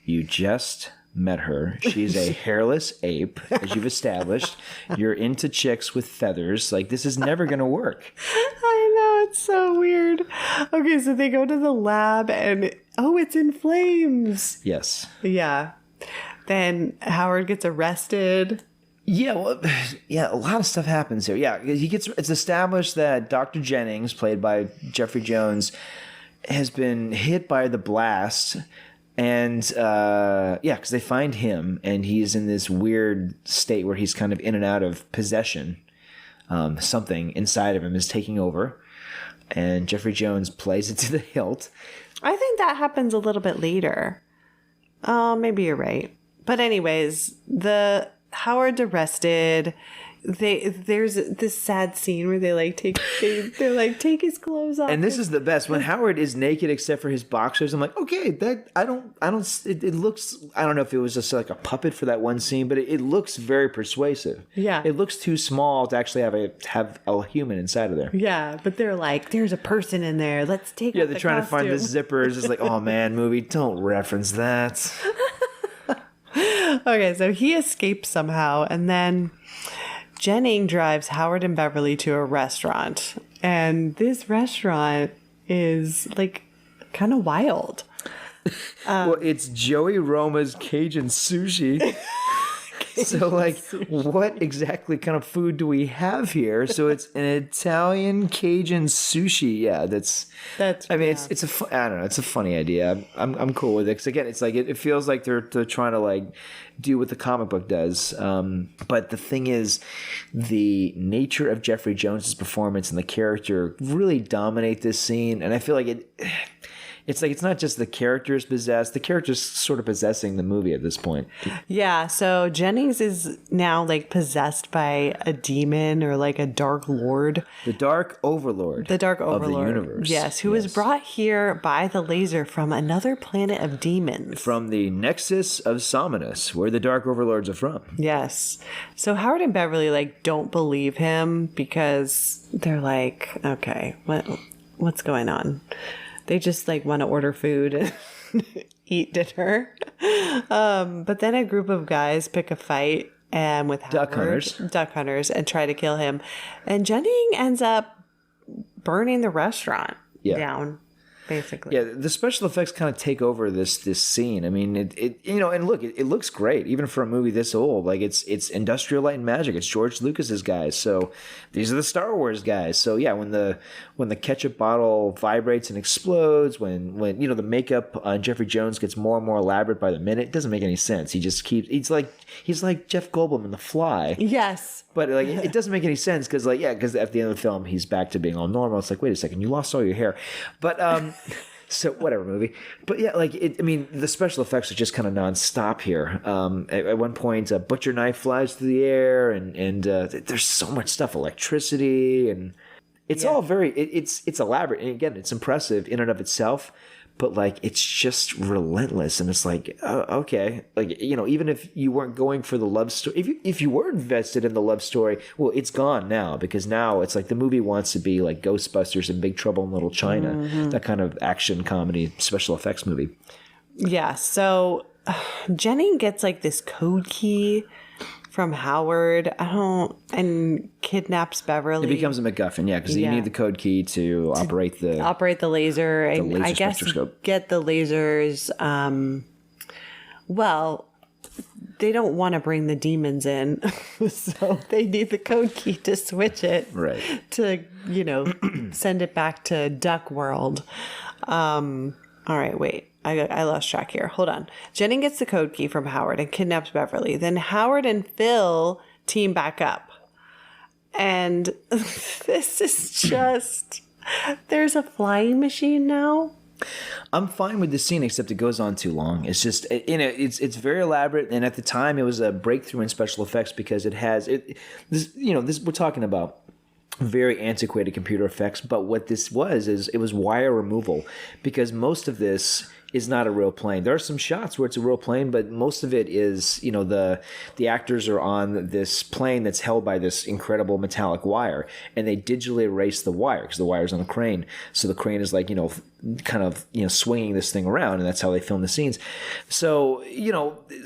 You just met her. She's a hairless ape, as you've established. You're into chicks with feathers. Like, this is never going to work. I know. It's so weird. Okay, so they go to the lab and, oh, it's in flames. Yes. Yeah. Then Howard gets arrested. Yeah, well, a lot of stuff happens here. Yeah, it's established that Dr. Jennings, played by Jeffrey Jones, has been hit by the blast. And, because they find him, and he's in this weird state where he's kind of in and out of possession. Something inside of him is taking over. And Jeffrey Jones plays it to the hilt. I think that happens a little bit later. Maybe you're right. But anyways, the Howard's arrested. There's this sad scene where they take his clothes off. And this is the best when Howard is naked except for his boxers. I'm like, okay, that it looks, I don't know if it was just like a puppet for that one scene, but it looks very persuasive. Yeah, it looks too small to actually have a human inside of there. Yeah, but they're like, there's a person in there. Let's take. Yeah, they're trying to find the zippers. It's like, oh man, movie, don't reference that. Okay, so he escapes somehow, and then Jennings drives Howard and Beverly to a restaurant. And this restaurant is, like, kind of wild. Well, it's Joey Roma's Cajun Sushi. So, like, what exactly kind of food do we have here? So it's an Italian Cajun sushi. Yeah, it's a funny idea. I'm cool with it. Because again, it's like it feels like they're trying to like do what the comic book does. But the thing is, the nature of Jeffrey Jones's performance and the character really dominate this scene, and I feel like it's like it's not just the characters possessed. The characters sort of possessing the movie at this point. Yeah, so Jennings is now like possessed by a demon or like a dark lord. The Dark Overlord. The Dark Overlord. Of the universe. Yes, who was brought here by the laser from another planet of demons. From the Nexus of Sominus, where the Dark Overlords are from. Yes. So Howard and Beverly like don't believe him because they're like, okay, what's going on? They just like want to order food and eat dinner. But then a group of guys pick a fight and with duck hunters and try to kill him. And Jennings ends up burning the restaurant down. Basically. Yeah, the special effects kind of take over this scene. I mean, and look, it looks great even for a movie this old. Like it's Industrial Light and Magic. It's George Lucas's guys. So these are the Star Wars guys. So yeah, when the ketchup bottle vibrates and explodes, when the makeup on Jeffrey Jones gets more and more elaborate by the minute, it doesn't make any sense. He just keeps he's like Jeff Goldblum in The Fly. Yes. But like it doesn't make any sense because at the end of the film he's back to being all normal. It's like, wait a second, you lost all your hair. But so whatever movie. But yeah, the special effects are just kind of nonstop here. At one point, a butcher knife flies through the air, and there's so much stuff, electricity, and it's all very it's elaborate, and again, it's impressive in and of itself. But like it's just relentless, and it's like okay, even if you weren't going for the love story, if you were invested in the love story, well, it's gone now because now it's like the movie wants to be like Ghostbusters and Big Trouble in Little China, that kind of action comedy special effects movie. Yeah, so Jennings gets like this code key from Howard. And kidnaps Beverly. It becomes a MacGuffin, yeah, because you need the code key to operate the laser, and laser I guess spectroscope. Get the lasers. Well, they don't want to bring the demons in, so they need the code key to switch it, right? To send it back to Duckworld. All right, wait. I lost track here. Hold on. Jennings gets the code key from Howard and kidnaps Beverly. Then Howard and Phil team back up. And this is just... There's a flying machine now. I'm fine with this scene, except it goes on too long. It's just, it's very elaborate, and at the time, it was a breakthrough in special effects because it has this. We're talking about very antiquated computer effects, but what this was is it was wire removal, because most of this is not a real plane. There are some shots where it's a real plane, but most of it is, the actors are on this plane that's held by this incredible metallic wire, and they digitally erase the wire because the wire's on a crane. So the crane is like, swinging this thing around, and that's how they film the scenes. So,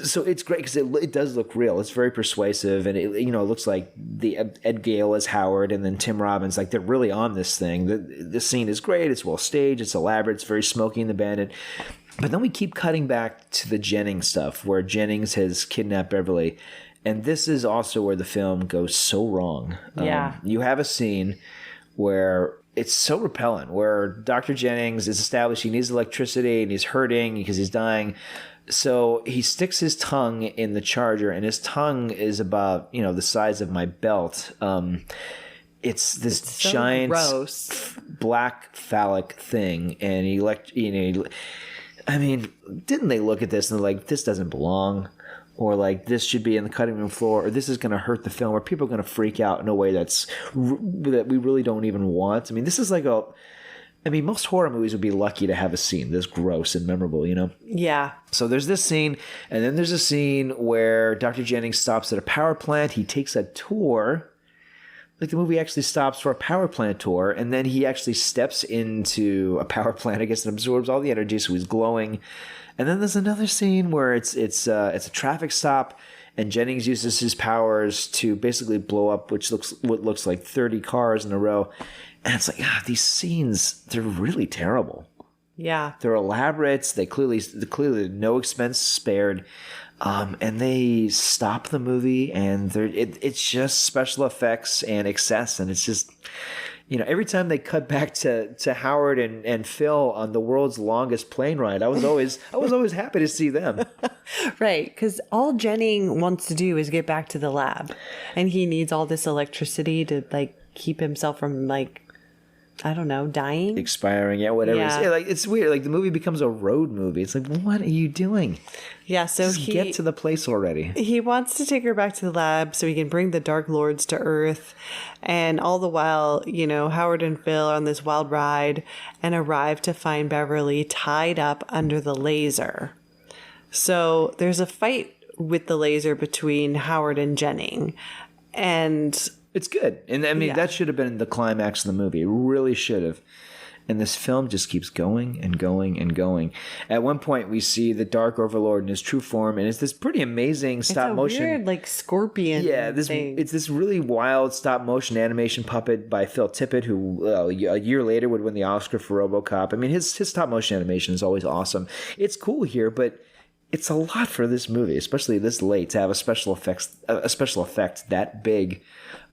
so it's great because it does look real. It's very persuasive, and it looks like the Ed Gale as Howard and then Tim Robbins, like they're really on this thing. The scene is great. It's well staged. It's elaborate. It's very Smokey and the Bandit. But then we keep cutting back to the Jennings stuff where Jennings has kidnapped Beverly. And this is also where the film goes so wrong. Yeah. You have a scene where it's so repellent, where Dr. Jennings is established he needs electricity and he's hurting because he's dying. So he sticks his tongue in the charger, and his tongue is about, the size of my belt. It's this so giant gross black phallic thing. And didn't they look at this and they're like, this doesn't belong? Or like, this should be in the cutting room floor, or this is going to hurt the film, or people are going to freak out in a way that we really don't even want. This is like most horror movies would be lucky to have a scene this gross and memorable, Yeah. So there's this scene, and then there's a scene where Dr. Jennings stops at a power plant. He takes a tour. Like, the movie actually stops for a power plant tour, and then he actually steps into a power plant, I guess, and absorbs all the energy, so he's glowing. And then there's another scene where it's a traffic stop, and Jennings uses his powers to basically blow up what looks like 30 cars in a row. And it's like, these scenes, they're really terrible. Yeah. They're elaborate. They clearly no expense spared. And they stop the movie, and it's just special effects and excess, and it's just, every time they cut back to Howard and Phil on the world's longest plane ride, I was always happy to see them. Right, because all Jennings wants to do is get back to the lab, and he needs all this electricity to keep himself from I don't know, dying, expiring, whatever. Yeah. It's weird. The movie becomes a road movie. It's like, what are you doing? Yeah, so just get to the place already. He wants to take her back to the lab so he can bring the Dark Lords to Earth. And all the while, Howard and Phil are on this wild ride and arrive to find Beverly tied up under the laser. So there's a fight with the laser between Howard and Jennings. And it's good. And that should have been the climax of the movie. It really should have. And this film just keeps going and going and going. At one point, we see the Dark Overlord in his true form, and it's this pretty amazing stop motion. It's a weird, scorpion thing. It's this really wild stop motion animation puppet by Phil Tippett, who a year later would win the Oscar for RoboCop. His stop motion animation is always awesome. It's cool here, but it's a lot for this movie, especially this late, to have a special effect that big.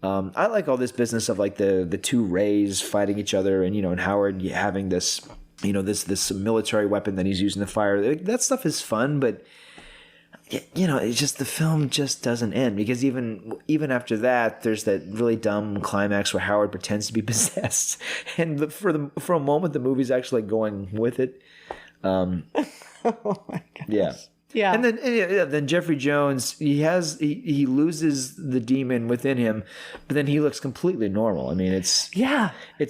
I like all this business of the two Rays fighting each other, and Howard having this this military weapon that he's using to fire. That stuff is fun, but it's just the film just doesn't end, because even after that, there's that really dumb climax where Howard pretends to be possessed, and for a moment the movie's actually going with it. Oh my gosh. Yeah. Yeah. And then Jeffrey Jones, he loses the demon within him, but then he looks completely normal. It's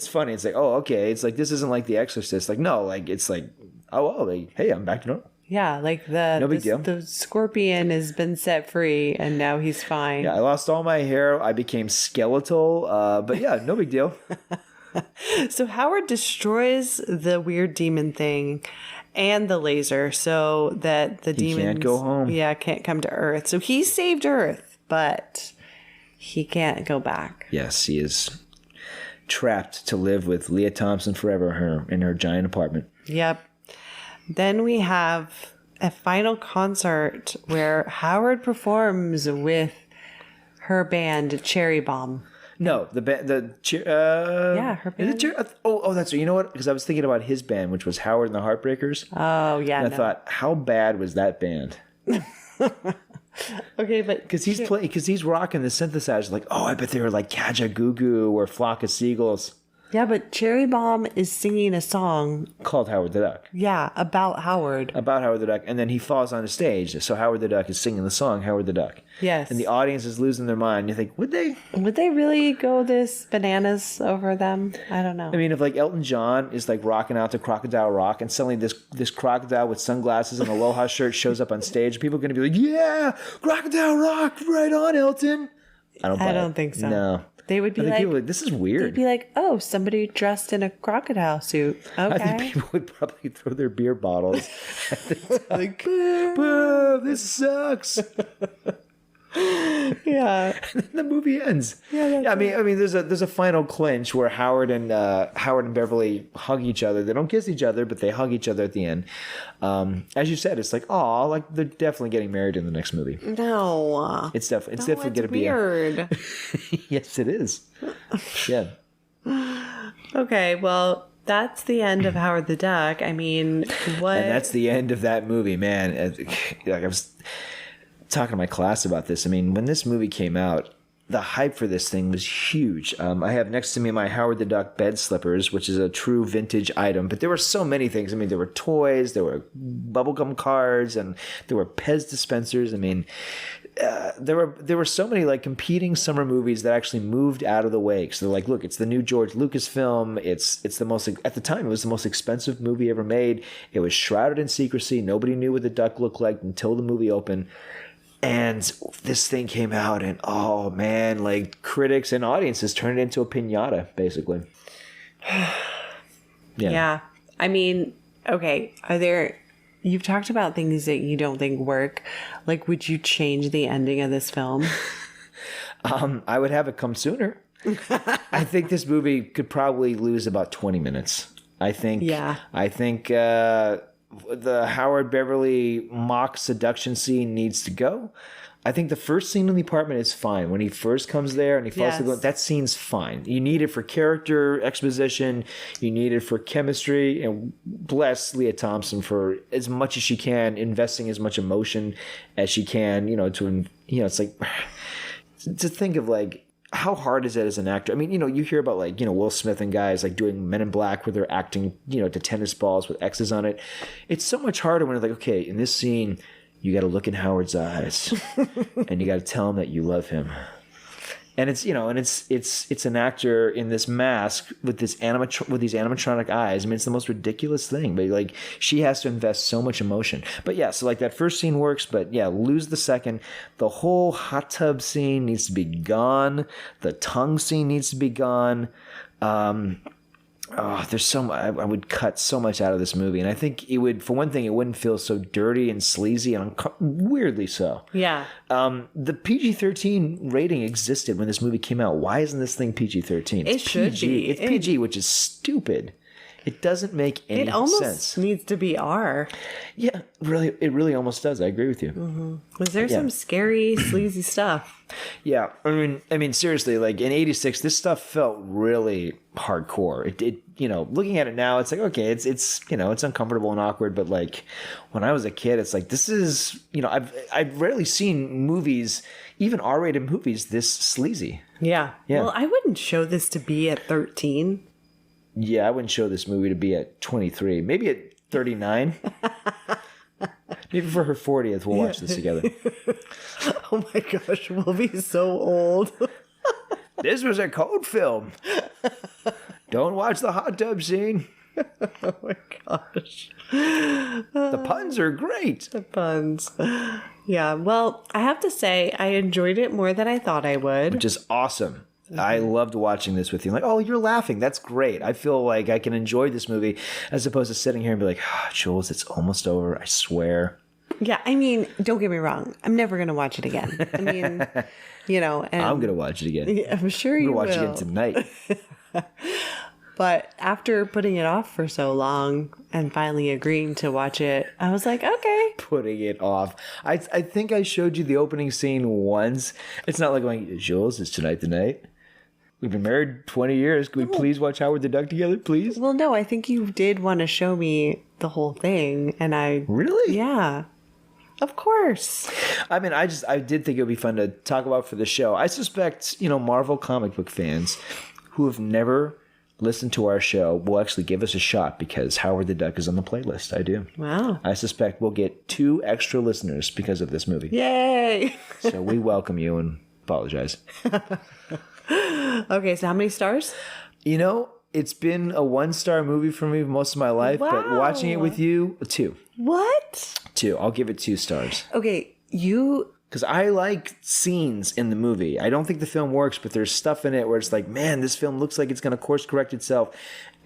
funny. It's like, oh, okay. It's like, this isn't like The Exorcist. No, it's like, hey, I'm back to normal. Yeah, no big deal. The scorpion has been set free, and now he's fine. Yeah, I lost all my hair. I became skeletal, but yeah, no big deal. So Howard destroys the weird demon thing, and the laser, so that the demons can't go home. Yeah, can't come to Earth. So he saved Earth, but he can't go back. Yes, he is trapped to live with Leah Thompson forever in her giant apartment. Yep. Then we have a final concert where Howard performs with her band Cherry Bomb. No, her band. That's right. You know what? Because I was thinking about his band, which was Howard and the Heartbreakers. Oh, yeah. And I thought, how bad was that band? Okay, but because he's rocking the synthesizer. Like, oh, I bet they were like Kaja Goo Goo or Flock of Seagulls. Yeah, but Cherry Bomb is singing a song called Howard the Duck. Yeah, about Howard. About Howard the Duck. And then he falls on the stage. So Howard the Duck is singing the song Howard the Duck. Yes. And the audience is losing their mind. You think, would they? Would they really go this bananas over them? I don't know. I mean, if like Elton John is like rocking out to Crocodile Rock and suddenly this crocodile with sunglasses and Aloha shirt shows up on stage, people are going to be like, yeah, Crocodile Rock, right on, Elton. I don't think so. No. They would be I think people are like, this is weird. They'd be like, oh, somebody dressed in a crocodile suit. Okay. I think people would probably throw their beer bottles at the like, boo, this sucks. Yeah. And then the movie ends. Yeah, I mean, there's a final clinch where Howard and Beverly hug each other. They don't kiss each other, but they hug each other at the end. As you said, it's like, oh, like they're definitely getting married in the next movie. No, it's definitely going to be weird. Yes, it is. Yeah. Okay, well, that's the end of Howard the Duck. I mean, what? And that's the end of that movie, man. Like I was talking to my class about this. I mean, when this movie came out, the hype for this thing was huge. I have next to me my Howard the Duck bed slippers, which is a true vintage item. But there were so many things. I mean, there were toys, there were bubblegum cards, and there were Pez dispensers. I mean, there were so many like competing summer movies that actually moved out of the way. So they're like, look, it's the new George Lucas film. It's the most, at the time, it was the most expensive movie ever made. It was shrouded in secrecy. Nobody knew what the duck looked like until the movie opened. And this thing came out, and oh man, like critics and audiences turned it into a piñata, basically. Yeah. I mean, okay, you've talked about things that you don't think work. Like, would you change the ending of this film? I would have it come sooner. I think this movie could probably lose about 20 minutes. I think the Howard Beverly mock seduction scene needs to go. I think the first scene in the apartment is fine. When he first comes there and he falls asleep, that scene's fine. You need it for character exposition. You need it for chemistry. And bless Leah Thompson for as much as she can, investing as much emotion as she can. It's like to think of like, how hard is it as an actor? I mean, you hear about like, Will Smith and guys like doing Men in Black where they're acting, to tennis balls with X's on it. It's so much harder when it's like, okay, in this scene, you got to look in Howard's eyes and you got to tell him that you love him. And it's, it's an actor in this mask with these animatronic eyes. I mean, it's the most ridiculous thing, but like she has to invest so much emotion. But yeah, so like that first scene works, but yeah, lose the second. The whole hot tub scene needs to be gone. The tongue scene needs to be gone. There's so much. I would cut so much out of this movie, and I think it would. For one thing, it wouldn't feel so dirty and sleazy and weirdly so. Yeah. The PG-13 rating existed when this movie came out. Why isn't this thing PG-13? It should PG. be. It's PG, which is stupid. It doesn't make any sense. It almost needs to be R. Yeah, it really almost does. I agree with you. Mm-hmm. Was there some scary, sleazy stuff? Yeah, I mean, seriously, like in '86, this stuff felt really hardcore. It looking at it now, it's like okay, it's it's uncomfortable and awkward, but like when I was a kid, it's like this is I've rarely seen movies, even R-rated movies, this sleazy. Yeah. Well, I wouldn't show this to be at 13. Yeah, I wouldn't show this movie to be at 23. Maybe at 39. Maybe for her 40th, we'll watch this together. Oh my gosh, we'll be so old. This was a code film. Don't watch the hot tub scene. Oh my gosh. The puns are great. The puns. Yeah, well, I have to say, I enjoyed it more than I thought I would. Which is awesome. I loved watching this with you. Like, oh, you're laughing. That's great. I feel like I can enjoy this movie as opposed to sitting here and be like, oh, Jules, it's almost over. I swear. Yeah, I mean, don't get me wrong. I'm never going to watch it again. I mean, and I'm going to watch it again. Yeah, I'm sure you will. I'm going to watch it again tonight. But after putting it off for so long and finally agreeing to watch it, I was like, okay. Putting it off. I think I showed you the opening scene once. It's not like going, Jules, is tonight the night? We've been married 20 years. Can we please watch Howard the Duck together, please? Well, no, I think you did want to show me the whole thing. And I... Really? Yeah. Of course. I mean, I did think it would be fun to talk about for the show. I suspect, Marvel comic book fans who have never listened to our show will actually give us a shot because Howard the Duck is on the playlist. I do. Wow. I suspect we'll get 2 extra listeners because of this movie. Yay! So we welcome you and apologize. Okay, so how many stars? It's been a 1-star movie for me most of my life, but watching it with you, 2. What? 2. I'll give it 2 stars. Okay, Because I like scenes in the movie. I don't think the film works, but there's stuff in it where it's like, man, this film looks like it's going to course correct itself,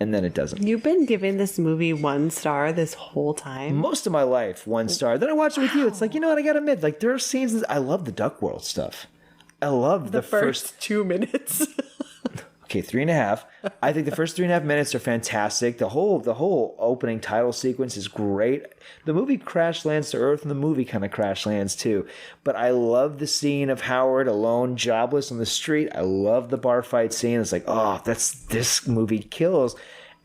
and then it doesn't. You've been giving this movie 1 star this whole time? Most of my life, 1 star. Then I watch it with you. It's like, what? I got to admit, like, there are scenes. I love the Duckworld stuff. I love the first 2 minutes. Okay, 3.5. I think the first 3.5 minutes are fantastic. The whole opening title sequence is great. The movie crash lands to earth, and the movie kind of crash lands too. But I love the scene of Howard alone, jobless on the street. I love the bar fight scene. It's like, oh, this movie kills.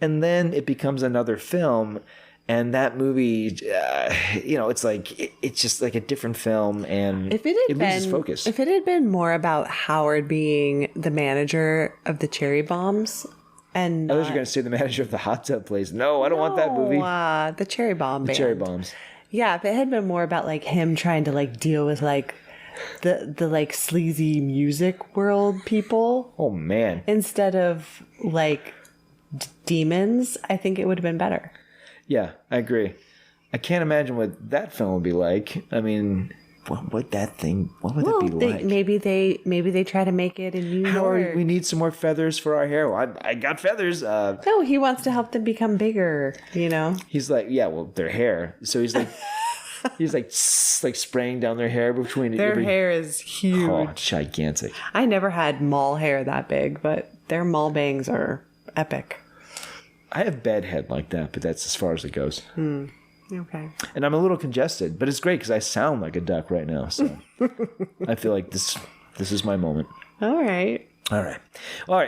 And then it becomes another film. And that movie, it's like it's just like a different film, and it loses focus. If it had been more about Howard being the manager of the Cherry Bombs, and I thought you were going to say the manager of the hot tub place. No, I don't want that movie. The Cherry Bomb band. Cherry Bombs. Yeah, if it had been more about like him trying to like deal with like the like sleazy music world people. Oh man! Instead of like demons, I think it would have been better. Yeah, I agree. I can't imagine what that film would be like. I mean, what would it be like? Maybe they try to make it in New York. We need some more feathers for our hair. Well, I got feathers. No, he wants to help them become bigger, He's like, yeah, well, their hair. So he's like, like spraying down their hair between their hair is huge. Oh, gigantic. I never had mall hair that big, but their mall bangs are epic. I have bad head like that, but that's as far as it goes. Okay. And I'm a little congested, but it's great because I sound like a duck right now. So I feel like this is my moment. All right.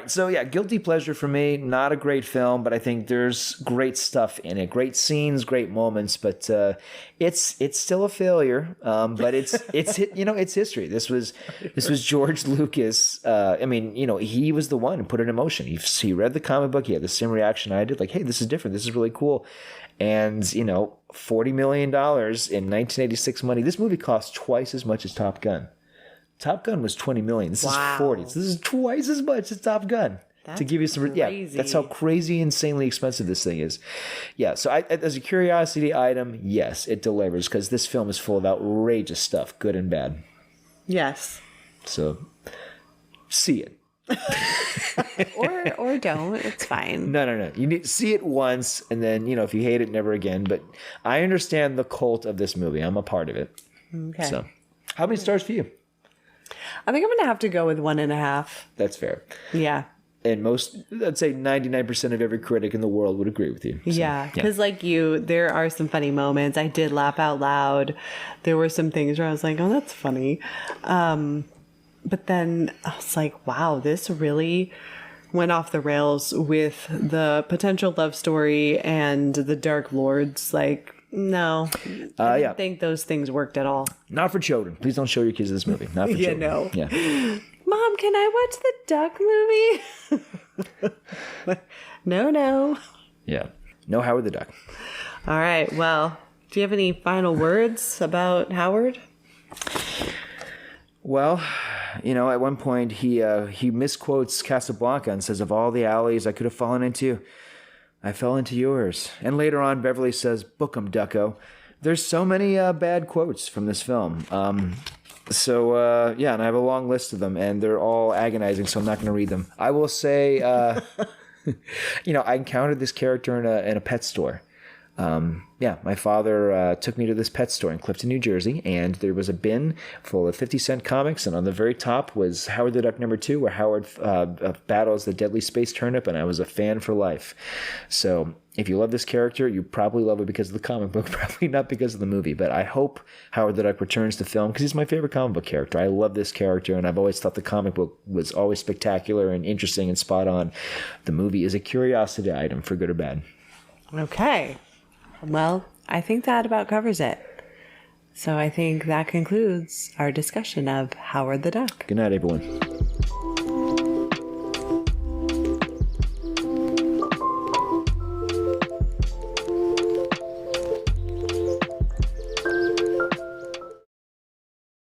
So yeah, guilty pleasure for me. Not a great film, but I think there's great stuff in it. Great scenes, great moments, but it's still a failure. But it's history. This was George Lucas. He was the one who put it in motion. He read the comic book. He had the same reaction I did. Like, hey, this is different. This is really cool. And $40 million in 1986 money. This movie cost twice as much as Top Gun. Top Gun was $20 million. This is $40. So this is twice as much as Top Gun. That's to give you some, crazy. That's how crazy, insanely expensive this thing is. Yeah. So as a curiosity item, yes, it delivers because this film is full of outrageous stuff, good and bad. Yes. So see it. or don't. It's fine. No. You need to see it once, and then if you hate it, never again. But I understand the cult of this movie. I'm a part of it. Okay. So, how many stars for you? I think I'm going to have to go with 1.5. That's fair. Yeah. And I'd say 99% of every critic in the world would agree with you. So, yeah. Because like you, there are some funny moments. I did laugh out loud. There were some things where I was like, oh, that's funny. But then I was like, wow, this really went off the rails with the potential love story and the Dark Lords. Like, no, I didn't think those things worked at all. Not for children. Please don't show your kids this movie. Not for children. No. Yeah. Mom, can I watch the Duck movie? No. Yeah. No Howard the Duck. All right. Well, do you have any final words about Howard? Well, at one point he misquotes Casablanca and says, of all the alleys I could have fallen into, I fell into yours. And later on, Beverly says, book 'em, Ducko. There's so many bad quotes from this film. So, yeah, and I have a long list of them, and they're all agonizing, so I'm not going to read them. I will say, I encountered this character in a pet store. My father took me to this pet store in Clifton, New Jersey, and there was a bin full of 50-cent comics, and on the very top was Howard the Duck #2, where Howard battles the deadly space turnip, and I was a fan for life. So if you love this character, you probably love it because of the comic book, probably not because of the movie. But I hope Howard the Duck returns to film because he's my favorite comic book character. I love this character, and I've always thought the comic book was always spectacular and interesting and spot on. The movie is a curiosity item, for good or bad. Okay. Well, I think that about covers it. So I think that concludes our discussion of Howard the Duck. Good night, everyone.